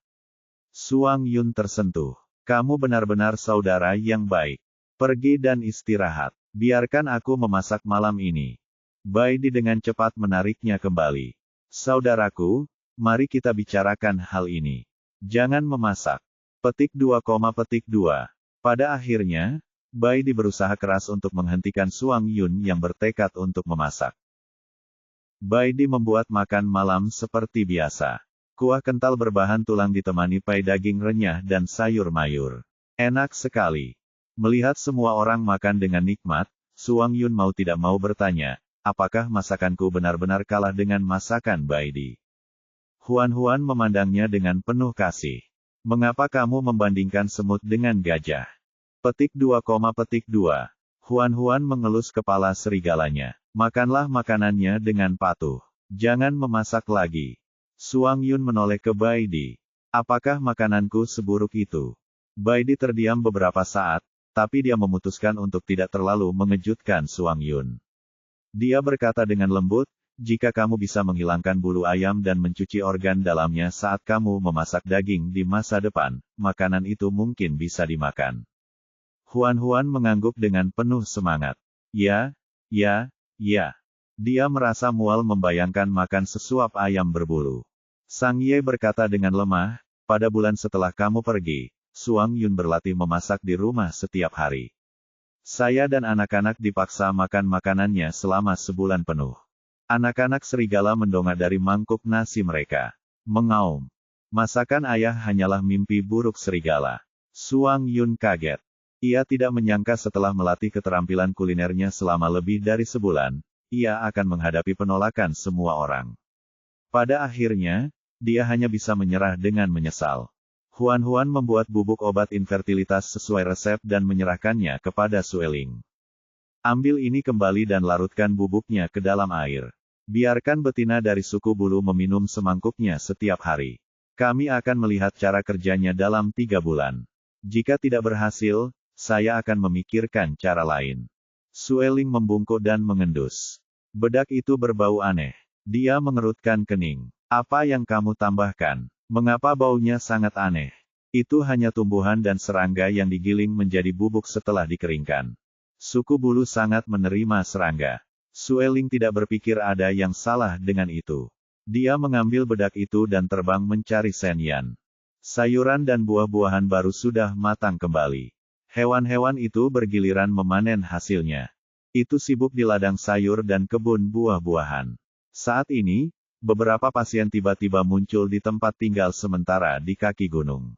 Suang Yun tersentuh. Kamu benar-benar saudara yang baik. Pergi dan istirahat. Biarkan aku memasak malam ini. Bai Di dengan cepat menariknya kembali. Saudaraku, mari kita bicarakan hal ini. Jangan memasak. Pada akhirnya, Bai Di berusaha keras untuk menghentikan Suang Yun yang bertekad untuk memasak. Bai Di membuat makan malam seperti biasa. Kuah kental berbahan tulang ditemani pai daging renyah dan sayur mayur. Enak sekali. Melihat semua orang makan dengan nikmat, Suang Yun mau tidak mau bertanya, apakah masakanku benar-benar kalah dengan masakan Bai Di? Huan memandangnya dengan penuh kasih. Mengapa kamu membandingkan semut dengan gajah? Petik 2, Huan mengelus kepala serigalanya. Makanlah makanannya dengan patuh. Jangan memasak lagi. Suang Yun menoleh ke Bai Di. Apakah makananku seburuk itu? Bai Di terdiam beberapa saat, tapi dia memutuskan untuk tidak terlalu mengejutkan Suang Yun. Dia berkata dengan lembut, jika kamu bisa menghilangkan bulu ayam dan mencuci organ dalamnya saat kamu memasak daging di masa depan, makanan itu mungkin bisa dimakan. Huan mengangguk dengan penuh semangat. Ya. Dia merasa mual membayangkan makan sesuap ayam berbulu. Sang Ye berkata dengan lemah, pada bulan setelah kamu pergi, Suang Yun berlatih memasak di rumah setiap hari. Saya dan anak-anak dipaksa makan makanannya selama sebulan penuh. Anak-anak serigala mendongak dari mangkuk nasi mereka. Mengaum. Masakan ayah hanyalah mimpi buruk serigala. Suang Yun kaget. Ia tidak menyangka setelah melatih keterampilan kulinernya selama lebih dari sebulan, ia akan menghadapi penolakan semua orang. Pada akhirnya, dia hanya bisa menyerah dengan menyesal. Huan membuat bubuk obat infertilitas sesuai resep dan menyerahkannya kepada Sueling. Ambil ini kembali dan larutkan bubuknya ke dalam air. Biarkan betina dari suku bulu meminum semangkuknya setiap hari. Kami akan melihat cara kerjanya dalam 3 bulan. Jika tidak berhasil, saya akan memikirkan cara lain. Sueling membungkuk dan mengendus. Bedak itu berbau aneh. Dia mengerutkan kening. Apa yang kamu tambahkan? Mengapa baunya sangat aneh? Itu hanya tumbuhan dan serangga yang digiling menjadi bubuk setelah dikeringkan. Suku bulu sangat menerima serangga. Sueling tidak berpikir ada yang salah dengan itu. Dia mengambil bedak itu dan terbang mencari Sen Yan. Sayuran dan buah-buahan baru sudah matang kembali. Hewan-hewan itu bergiliran memanen hasilnya. Itu sibuk di ladang sayur dan kebun buah-buahan. Saat ini, beberapa pasien tiba-tiba muncul di tempat tinggal sementara di kaki gunung.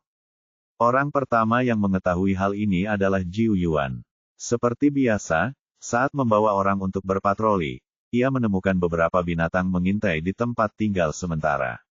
Orang pertama yang mengetahui hal ini adalah Jiu Yuan. Seperti biasa, saat membawa orang untuk berpatroli, ia menemukan beberapa binatang mengintai di tempat tinggal sementara.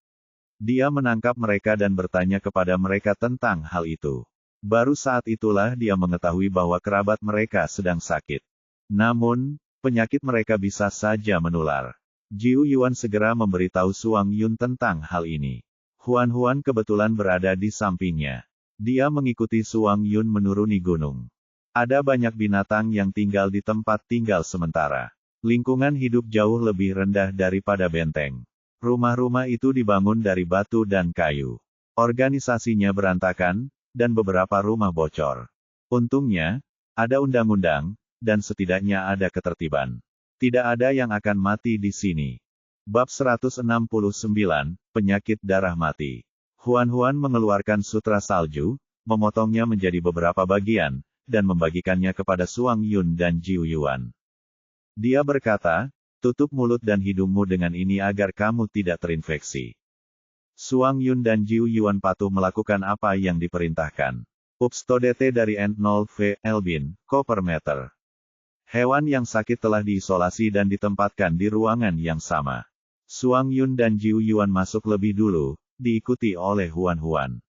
Dia menangkap mereka dan bertanya kepada mereka tentang hal itu. Baru saat itulah dia mengetahui bahwa kerabat mereka sedang sakit. Namun, penyakit mereka bisa saja menular. Jiu Yuan segera memberitahu Suang Yun tentang hal ini. Huan kebetulan berada di sampingnya. Dia mengikuti Suang Yun menuruni gunung. Ada banyak binatang yang tinggal di tempat tinggal sementara. Lingkungan hidup jauh lebih rendah daripada benteng. Rumah-rumah itu dibangun dari batu dan kayu. Organisasinya berantakan, dan beberapa rumah bocor. Untungnya, ada undang-undang, dan setidaknya ada ketertiban. Tidak ada yang akan mati di sini. Bab 169, Penyakit Darah Mati. Huan mengeluarkan sutra salju, memotongnya menjadi beberapa bagian, dan membagikannya kepada Suang Yun dan Jiu Yuan. Dia berkata, tutup mulut dan hidungmu dengan ini agar kamu tidak terinfeksi. Suang Yun dan Jiu Yuan patuh melakukan apa yang diperintahkan. Upstodete dari N0V, Elbin, Copper Meter. Hewan yang sakit telah diisolasi dan ditempatkan di ruangan yang sama. Suang Yun dan Jiu Yuan masuk lebih dulu, diikuti oleh Huan.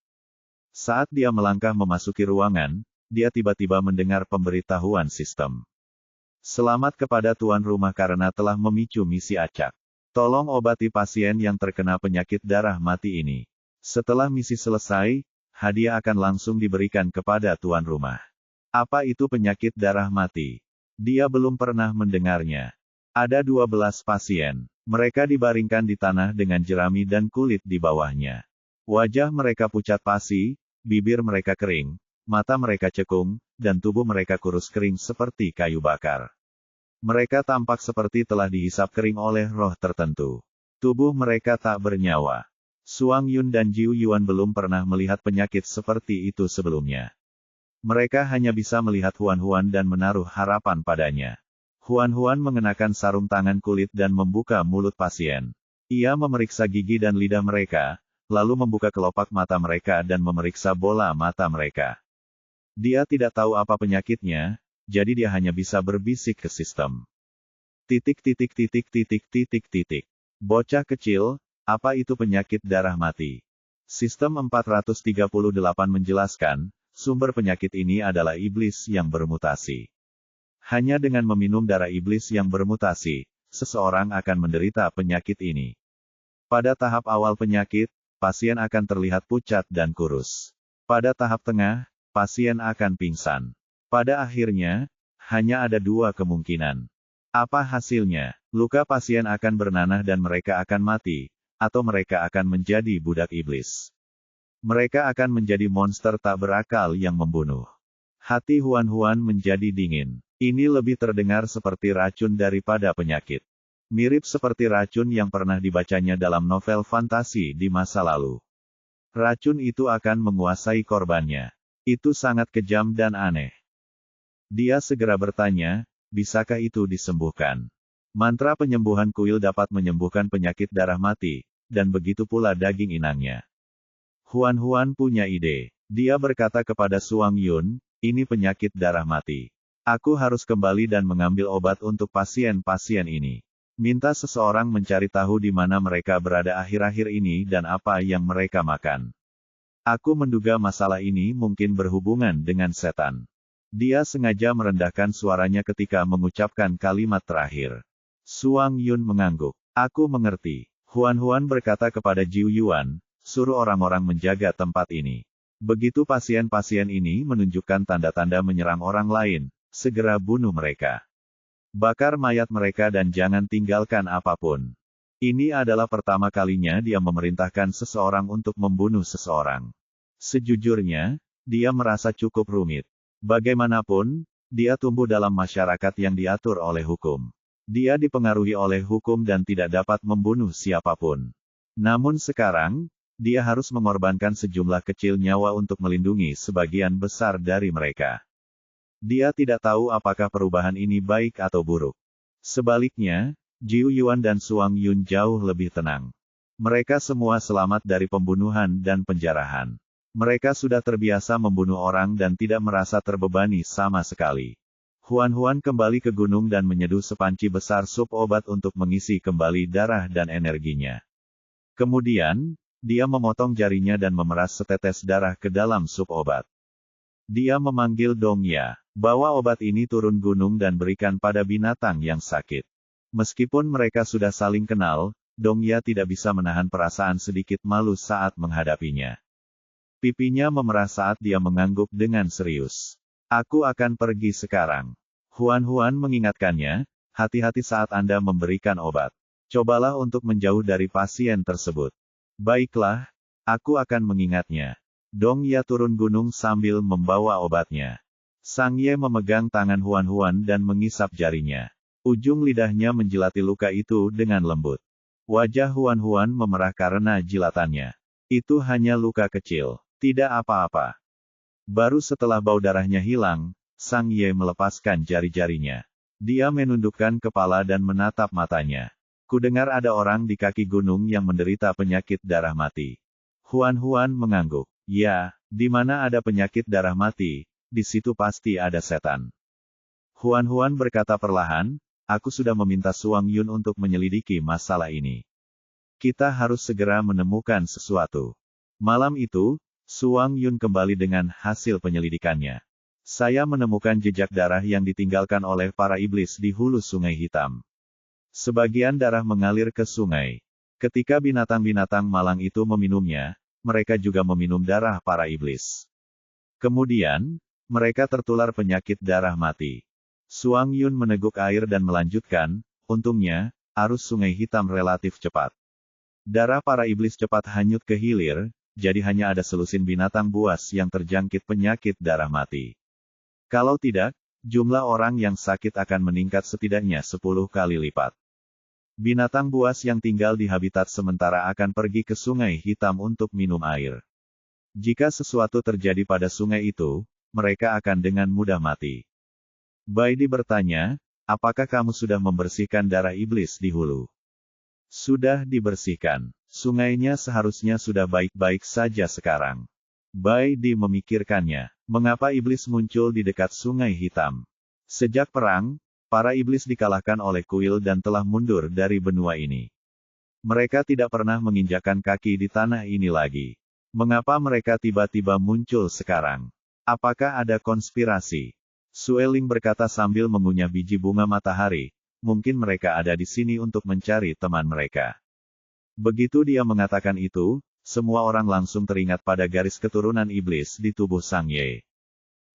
Saat dia melangkah memasuki ruangan, dia tiba-tiba mendengar pemberitahuan sistem. Selamat kepada tuan rumah karena telah memicu misi acak. Tolong obati pasien yang terkena penyakit darah mati ini. Setelah misi selesai, hadiah akan langsung diberikan kepada tuan rumah. Apa itu penyakit darah mati? Dia belum pernah mendengarnya. Ada 12 pasien. Mereka dibaringkan di tanah dengan jerami dan kulit di bawahnya. Wajah mereka pucat pasi, bibir mereka kering, mata mereka cekung, dan tubuh mereka kurus kering seperti kayu bakar. Mereka tampak seperti telah dihisap kering oleh roh tertentu. Tubuh mereka tak bernyawa. Suang Yun dan Jiu Yuan belum pernah melihat penyakit seperti itu sebelumnya. Mereka hanya bisa melihat Huan-Huan dan menaruh harapan padanya. Huan-Huan mengenakan sarung tangan kulit dan membuka mulut pasien. Ia memeriksa gigi dan lidah mereka, lalu membuka kelopak mata mereka dan memeriksa bola mata mereka. Dia tidak tahu apa penyakitnya, jadi dia hanya bisa berbisik ke sistem. Bocah kecil, apa itu penyakit darah mati? Sistem 438 menjelaskan, sumber penyakit ini adalah iblis yang bermutasi. Hanya dengan meminum darah iblis yang bermutasi, seseorang akan menderita penyakit ini. Pada tahap awal penyakit, pasien akan terlihat pucat dan kurus. Pada tahap tengah, pasien akan pingsan. Pada akhirnya, hanya ada dua kemungkinan. Apa hasilnya? Luka pasien akan bernanah dan mereka akan mati, atau mereka akan menjadi budak iblis. Mereka akan menjadi monster tak berakal yang membunuh. Hati Huan-Huan menjadi dingin. Ini lebih terdengar seperti racun daripada penyakit. Mirip seperti racun yang pernah dibacanya dalam novel fantasi di masa lalu. Racun itu akan menguasai korbannya. Itu sangat kejam dan aneh. Dia segera bertanya, bisakah itu disembuhkan? Mantra penyembuhan kuil dapat menyembuhkan penyakit darah mati, dan begitu pula daging inangnya. Huan-Huan punya ide. Dia berkata kepada Suang Yun, ini penyakit darah mati. Aku harus kembali dan mengambil obat untuk pasien-pasien ini. Minta seseorang mencari tahu di mana mereka berada akhir-akhir ini dan apa yang mereka makan. Aku menduga masalah ini mungkin berhubungan dengan setan. Dia sengaja merendahkan suaranya ketika mengucapkan kalimat terakhir. Suang Yun mengangguk. Aku mengerti. Huan-Huan berkata kepada Jiu Yuan, suruh orang-orang menjaga tempat ini. Begitu pasien-pasien ini menunjukkan tanda-tanda menyerang orang lain, segera bunuh mereka. Bakar mayat mereka dan jangan tinggalkan apapun. Ini adalah pertama kalinya dia memerintahkan seseorang untuk membunuh seseorang. Sejujurnya, dia merasa cukup rumit. Bagaimanapun, dia tumbuh dalam masyarakat yang diatur oleh hukum. Dia dipengaruhi oleh hukum dan tidak dapat membunuh siapapun. Namun sekarang, dia harus mengorbankan sejumlah kecil nyawa untuk melindungi sebagian besar dari mereka. Dia tidak tahu apakah perubahan ini baik atau buruk. Sebaliknya, Jiu Yuan dan Suang Yun jauh lebih tenang. Mereka semua selamat dari pembunuhan dan penjarahan. Mereka sudah terbiasa membunuh orang dan tidak merasa terbebani sama sekali. Huan-Huan kembali ke gunung dan menyeduh sepanci besar sup obat untuk mengisi kembali darah dan energinya. Kemudian, dia memotong jarinya dan memeras setetes darah ke dalam sup obat. Dia memanggil Dong Ya, bawa obat ini turun gunung dan berikan pada binatang yang sakit. Meskipun mereka sudah saling kenal, Dong Ya tidak bisa menahan perasaan sedikit malu saat menghadapinya. Pipinya memerah saat dia mengangguk dengan serius. Aku akan pergi sekarang. Huan-Huan mengingatkannya, hati-hati saat Anda memberikan obat. Cobalah untuk menjauh dari pasien tersebut. Baiklah, aku akan mengingatnya. Dong Ya turun gunung sambil membawa obatnya. Sang Ye memegang tangan Huan-Huan dan mengisap jarinya. Ujung lidahnya menjilati luka itu dengan lembut. Wajah Huan-Huan memerah karena jilatannya. Itu hanya luka kecil. Tidak apa-apa. Baru setelah bau darahnya hilang, Sang Ye melepaskan jari-jarinya. Dia menundukkan kepala dan menatap matanya. Kudengar ada orang di kaki gunung yang menderita penyakit darah mati. Huan-Huan mengangguk. Ya, di mana ada penyakit darah mati, di situ pasti ada setan. Huan-Huan berkata perlahan, aku sudah meminta Suang Yun untuk menyelidiki masalah ini. Kita harus segera menemukan sesuatu. Malam itu, Suang Yun kembali dengan hasil penyelidikannya. Saya menemukan jejak darah yang ditinggalkan oleh para iblis di hulu Sungai Hitam. Sebagian darah mengalir ke sungai. Ketika binatang-binatang malang itu meminumnya, mereka juga meminum darah para iblis. Kemudian, mereka tertular penyakit darah mati. Suang Yun meneguk air dan melanjutkan, untungnya, arus Sungai Hitam relatif cepat. Darah para iblis cepat hanyut ke hilir, jadi hanya ada selusin binatang buas yang terjangkit penyakit darah mati. Kalau tidak, jumlah orang yang sakit akan meningkat setidaknya 10 kali lipat. Binatang buas yang tinggal di habitat sementara akan pergi ke Sungai Hitam untuk minum air. Jika sesuatu terjadi pada sungai itu, mereka akan dengan mudah mati. Baidi bertanya, apakah kamu sudah membersihkan darah iblis di hulu? Sudah dibersihkan. Sungainya seharusnya sudah baik-baik saja sekarang. Baidi memikirkannya. Mengapa iblis muncul di dekat sungai hitam? Sejak perang, para iblis dikalahkan oleh kuil dan telah mundur dari benua ini. Mereka tidak pernah menginjakkan kaki di tanah ini lagi. Mengapa mereka tiba-tiba muncul sekarang? Apakah ada konspirasi? Sueling berkata sambil mengunyah biji bunga matahari. Mungkin mereka ada di sini untuk mencari teman mereka. Begitu dia mengatakan itu, semua orang langsung teringat pada garis keturunan iblis di tubuh Sang Ye.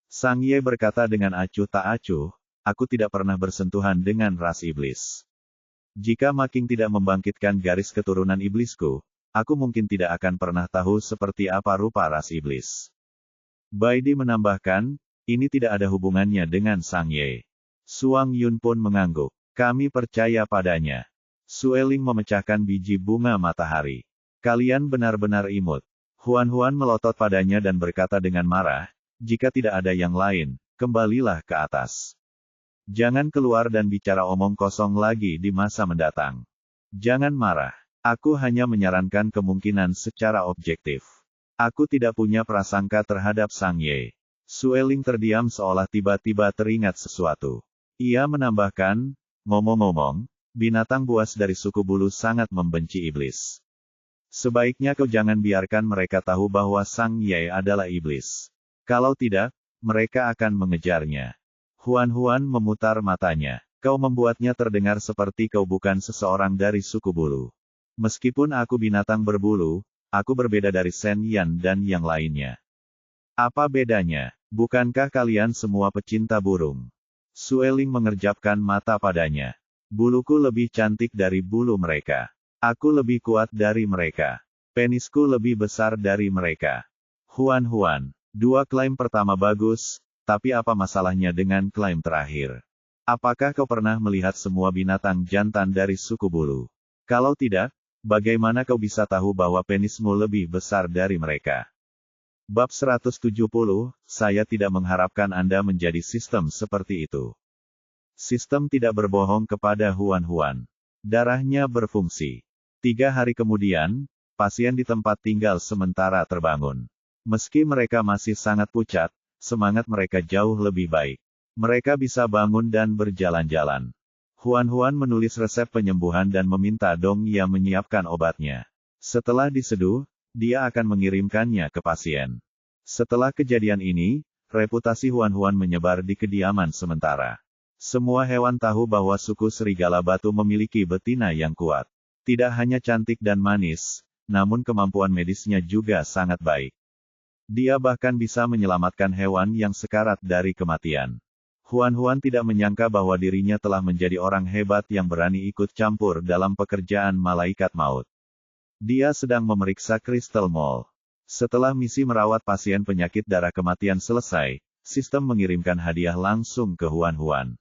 Sang Ye berkata dengan acuh tak acuh, aku tidak pernah bersentuhan dengan ras iblis. Jika Making tidak membangkitkan garis keturunan iblisku, aku mungkin tidak akan pernah tahu seperti apa rupa ras iblis. Baidi menambahkan, ini tidak ada hubungannya dengan Sang Ye. Suang Yun pun mengangguk. Kami percaya padanya. Sueling memecahkan biji bunga matahari. Kalian benar-benar imut. Huan-Huan melotot padanya dan berkata dengan marah, jika tidak ada yang lain, kembalilah ke atas. Jangan keluar dan bicara omong kosong lagi di masa mendatang. Jangan marah. Aku hanya menyarankan kemungkinan secara objektif. Aku tidak punya prasangka terhadap Sang Ye. Sueling terdiam seolah tiba-tiba teringat sesuatu. Ia menambahkan, ngomong-ngomong, binatang buas dari suku bulu sangat membenci iblis. Sebaiknya kau jangan biarkan mereka tahu bahwa Sang Ye adalah iblis. Kalau tidak, mereka akan mengejarnya. Huan-Huan memutar matanya. Kau membuatnya terdengar seperti kau bukan seseorang dari suku bulu. Meskipun aku binatang berbulu, aku berbeda dari Shen Yan dan yang lainnya. Apa bedanya? Bukankah kalian semua pecinta burung? Sueling mengerjapkan mata padanya. Buluku lebih cantik dari bulu mereka. Aku lebih kuat dari mereka. Penisku lebih besar dari mereka. Huan-Huan, dua klaim pertama bagus, tapi apa masalahnya dengan klaim terakhir? Apakah kau pernah melihat semua binatang jantan dari suku bulu? Kalau tidak, bagaimana kau bisa tahu bahwa penismu lebih besar dari mereka? Bab 170, saya tidak mengharapkan Anda menjadi sistem seperti itu. Sistem tidak berbohong kepada Huan-Huan. Darahnya berfungsi. 3 hari kemudian, pasien di tempat tinggal sementara terbangun. Meski mereka masih sangat pucat, semangat mereka jauh lebih baik. Mereka bisa bangun dan berjalan-jalan. Huan-Huan menulis resep penyembuhan dan meminta Dong Ye menyiapkan obatnya. Setelah diseduh, dia akan mengirimkannya ke pasien. Setelah kejadian ini, reputasi Huan-Huan menyebar di kediaman sementara. Semua hewan tahu bahwa suku serigala batu memiliki betina yang kuat. Tidak hanya cantik dan manis, namun kemampuan medisnya juga sangat baik. Dia bahkan bisa menyelamatkan hewan yang sekarat dari kematian. Huan-Huan tidak menyangka bahwa dirinya telah menjadi orang hebat yang berani ikut campur dalam pekerjaan malaikat maut. Dia sedang memeriksa Crystal Mall. Setelah misi merawat pasien penyakit darah kematian selesai, sistem mengirimkan hadiah langsung ke Huan-Huan.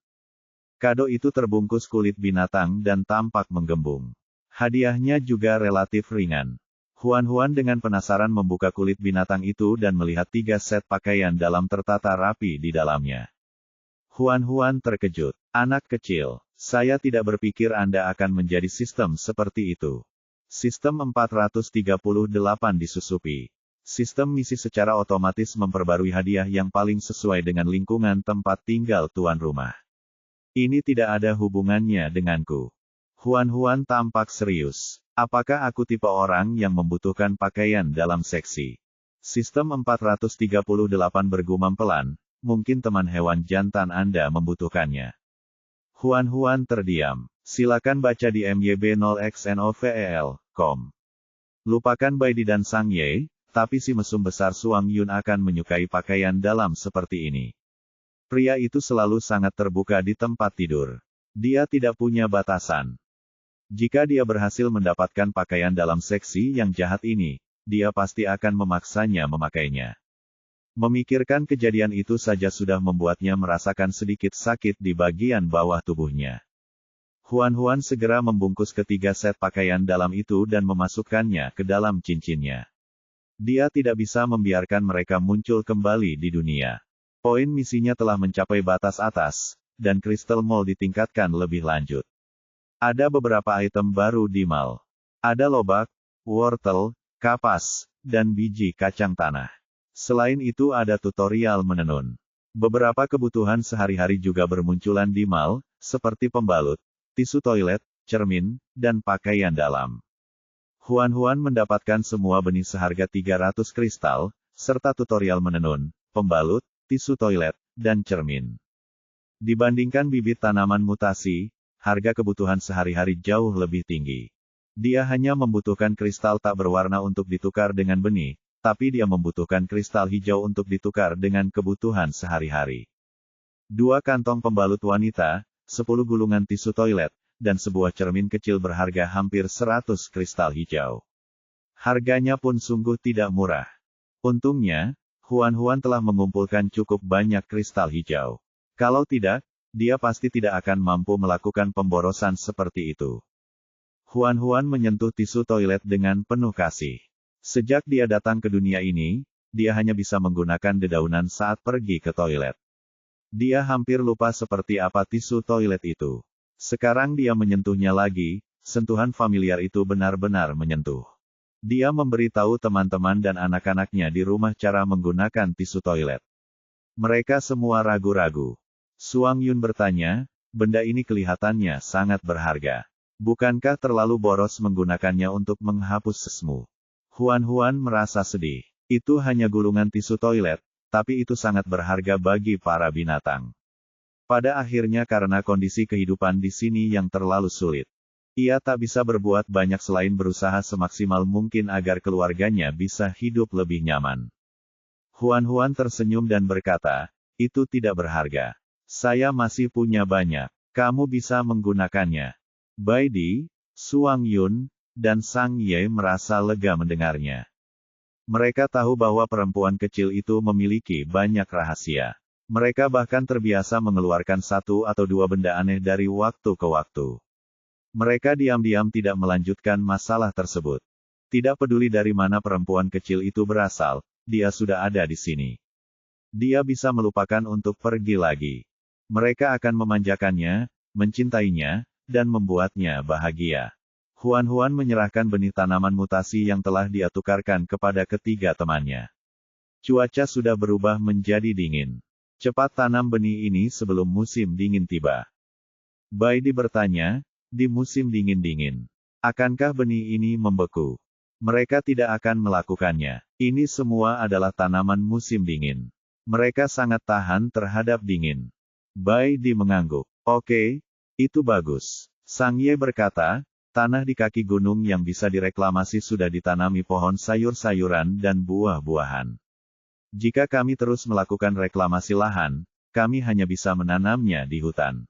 Kado itu terbungkus kulit binatang dan tampak menggembung. Hadiahnya juga relatif ringan. Huan-Huan dengan penasaran membuka kulit binatang itu dan melihat 3 set pakaian dalam tertata rapi di dalamnya. Huan-Huan terkejut. Anak kecil, saya tidak berpikir Anda akan menjadi sistem seperti itu. Sistem 438 disusupi. Sistem misi secara otomatis memperbarui hadiah yang paling sesuai dengan lingkungan tempat tinggal tuan rumah. Ini tidak ada hubungannya denganku. Huan-Huan tampak serius. Apakah aku tipe orang yang membutuhkan pakaian dalam seksi? Sistem 438 bergumam pelan, mungkin teman hewan jantan Anda membutuhkannya. Huan-Huan terdiam. Silakan baca di myb0xnovel.com. Lupakan Baidi dan Sang Ye, tapi si mesum besar Suang Yun akan menyukai pakaian dalam seperti ini. Pria itu selalu sangat terbuka di tempat tidur. Dia tidak punya batasan. Jika dia berhasil mendapatkan pakaian dalam seksi yang jahat ini, dia pasti akan memaksanya memakainya. Memikirkan kejadian itu saja sudah membuatnya merasakan sedikit sakit di bagian bawah tubuhnya. Huan-Huan segera membungkus ketiga set pakaian dalam itu dan memasukkannya ke dalam cincinnya. Dia tidak bisa membiarkan mereka muncul kembali di dunia. Poin misinya telah mencapai batas atas, dan Crystal Mall ditingkatkan lebih lanjut. Ada beberapa item baru di mall. Ada lobak, wortel, kapas, dan biji kacang tanah. Selain itu ada tutorial menenun. Beberapa kebutuhan sehari-hari juga bermunculan di mall, seperti pembalut, tisu toilet, cermin, dan pakaian dalam. Huan mendapatkan semua benih seharga 300 kristal, serta tutorial menenun, pembalut, tisu toilet, dan cermin. Dibandingkan bibit tanaman mutasi, harga kebutuhan sehari-hari jauh lebih tinggi. Dia hanya membutuhkan kristal tak berwarna untuk ditukar dengan benih, tapi dia membutuhkan kristal hijau untuk ditukar dengan kebutuhan sehari-hari. 2 kantong pembalut wanita, 10 gulungan tisu toilet, dan sebuah cermin kecil berharga hampir 100 kristal hijau. Harganya pun sungguh tidak murah. Untungnya, Huan telah mengumpulkan cukup banyak kristal hijau. Kalau tidak, dia pasti tidak akan mampu melakukan pemborosan seperti itu. Huan menyentuh tisu toilet dengan penuh kasih. Sejak dia datang ke dunia ini, dia hanya bisa menggunakan dedaunan saat pergi ke toilet. Dia hampir lupa seperti apa tisu toilet itu. Sekarang dia menyentuhnya lagi, sentuhan familiar itu benar-benar menyentuh. Dia memberitahu teman-teman dan anak-anaknya di rumah cara menggunakan tisu toilet. Mereka semua ragu-ragu. Suang Yun bertanya, benda ini kelihatannya sangat berharga. Bukankah terlalu boros menggunakannya untuk menghapus sesmu? Huan merasa sedih. Itu hanya gulungan tisu toilet, tapi itu sangat berharga bagi para binatang. Pada akhirnya karena kondisi kehidupan di sini yang terlalu sulit, ia tak bisa berbuat banyak selain berusaha semaksimal mungkin agar keluarganya bisa hidup lebih nyaman. Huan tersenyum dan berkata, itu tidak berharga. Saya masih punya banyak. Kamu bisa menggunakannya. Bai Di, Suang Yun, dan Sang Ye merasa lega mendengarnya. Mereka tahu bahwa perempuan kecil itu memiliki banyak rahasia. Mereka bahkan terbiasa mengeluarkan 1 atau 2 benda aneh dari waktu ke waktu. Mereka diam-diam tidak melanjutkan masalah tersebut. Tidak peduli dari mana perempuan kecil itu berasal, dia sudah ada di sini. Dia bisa melupakan untuk pergi lagi. Mereka akan memanjakannya, mencintainya, dan membuatnya bahagia. Huan menyerahkan benih tanaman mutasi yang telah dia tukarkan kepada ketiga temannya. Cuaca sudah berubah menjadi dingin. Cepat tanam benih ini sebelum musim dingin tiba. Bai Di bertanya, di musim dingin-dingin, akankah benih ini membeku? Mereka tidak akan melakukannya. Ini semua adalah tanaman musim dingin. Mereka sangat tahan terhadap dingin. Bai Di mengangguk. Oke, itu bagus. Sang Ye berkata, tanah di kaki gunung yang bisa direklamasi sudah ditanami pohon sayur-sayuran dan buah-buahan. Jika kami terus melakukan reklamasi lahan, kami hanya bisa menanamnya di hutan.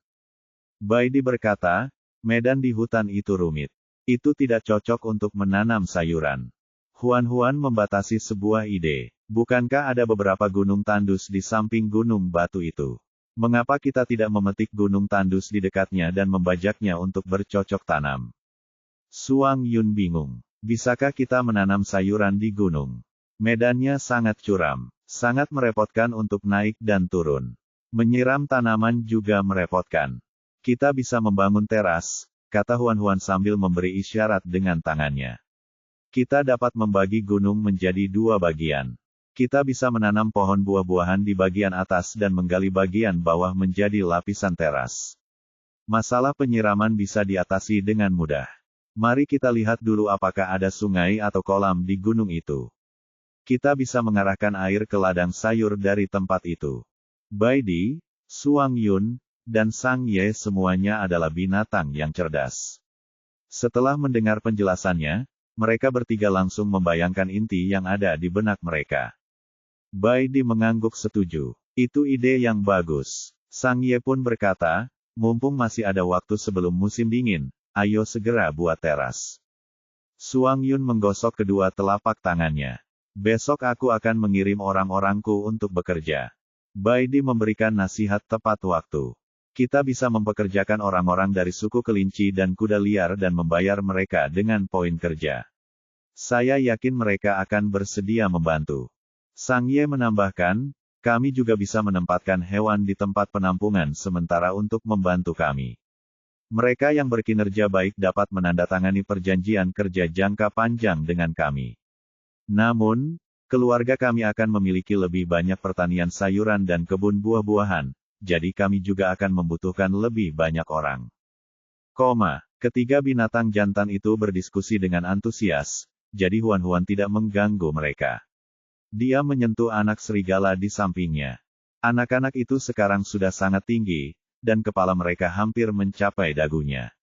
Bai Di berkata, medan di hutan itu rumit. Itu tidak cocok untuk menanam sayuran. Huan membatasi sebuah ide. Bukankah ada beberapa gunung tandus di samping gunung batu itu? Mengapa kita tidak memetik gunung tandus di dekatnya dan membajaknya untuk bercocok tanam? Suang Yun bingung. Bisakah kita menanam sayuran di gunung? Medannya sangat curam. Sangat merepotkan untuk naik dan turun. Menyiram tanaman juga merepotkan. Kita bisa membangun teras, kata Huan sambil memberi isyarat dengan tangannya. Kita dapat membagi gunung menjadi 2 bagian. Kita bisa menanam pohon buah-buahan di bagian atas dan menggali bagian bawah menjadi lapisan teras. Masalah penyiraman bisa diatasi dengan mudah. Mari kita lihat dulu apakah ada sungai atau kolam di gunung itu. Kita bisa mengarahkan air ke ladang sayur dari tempat itu. Bai Di, Suang Yun, dan Sang Ye semuanya adalah binatang yang cerdas. Setelah mendengar penjelasannya, mereka bertiga langsung membayangkan inti yang ada di benak mereka. Bai Di mengangguk setuju. Itu ide yang bagus. Sang Ye pun berkata, mumpung masih ada waktu sebelum musim dingin, ayo segera buat teras. Suang Yun menggosok kedua telapak tangannya. Besok aku akan mengirim orang-orangku untuk bekerja. Bai Di memberikan nasihat tepat waktu. Kita bisa mempekerjakan orang-orang dari suku kelinci dan kuda liar dan membayar mereka dengan poin kerja. Saya yakin mereka akan bersedia membantu. Sang Ye menambahkan, Kami juga bisa menempatkan hewan di tempat penampungan sementara untuk membantu kami. Mereka yang berkinerja baik dapat menandatangani perjanjian kerja jangka panjang dengan kami. Namun, keluarga kami akan memiliki lebih banyak pertanian sayuran dan kebun buah-buahan, jadi kami juga akan membutuhkan lebih banyak orang. Ketiga binatang jantan itu berdiskusi dengan antusias, jadi Huan-Huan tidak mengganggu mereka. Dia menyentuh anak serigala di sampingnya. Anak-anak itu sekarang sudah sangat tinggi, dan kepala mereka hampir mencapai dagunya.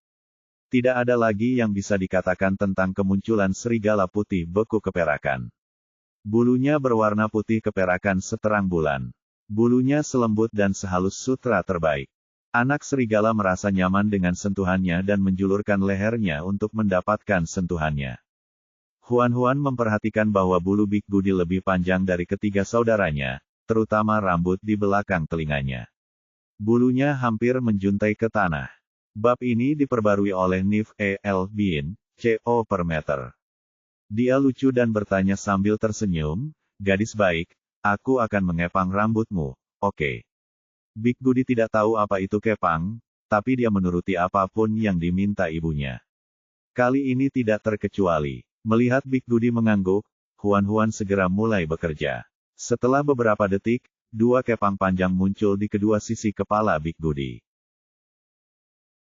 Tidak ada lagi yang bisa dikatakan tentang kemunculan serigala putih beku keperakan. Bulunya berwarna putih keperakan seterang bulan. Bulunya selembut dan sehalus sutra terbaik. Anak serigala merasa nyaman dengan sentuhannya dan menjulurkan lehernya untuk mendapatkan sentuhannya. Huan-Huan memperhatikan bahwa bulu Big Goody lebih panjang dari ketiga saudaranya, terutama rambut di belakang telinganya. Bulunya hampir menjuntai ke tanah. Bab ini diperbarui oleh Nif E.L. Bin, CO per meter. Dia lucu dan bertanya sambil tersenyum, "Gadis baik, aku akan mengepang rambutmu, oke?" Big Goody tidak tahu apa itu kepang, tapi dia menuruti apapun yang diminta ibunya. Kali ini tidak terkecuali. Melihat Big Goody mengangguk, Huan-Huan segera mulai bekerja. Setelah beberapa detik, dua kepang panjang muncul di kedua sisi kepala Big Goody.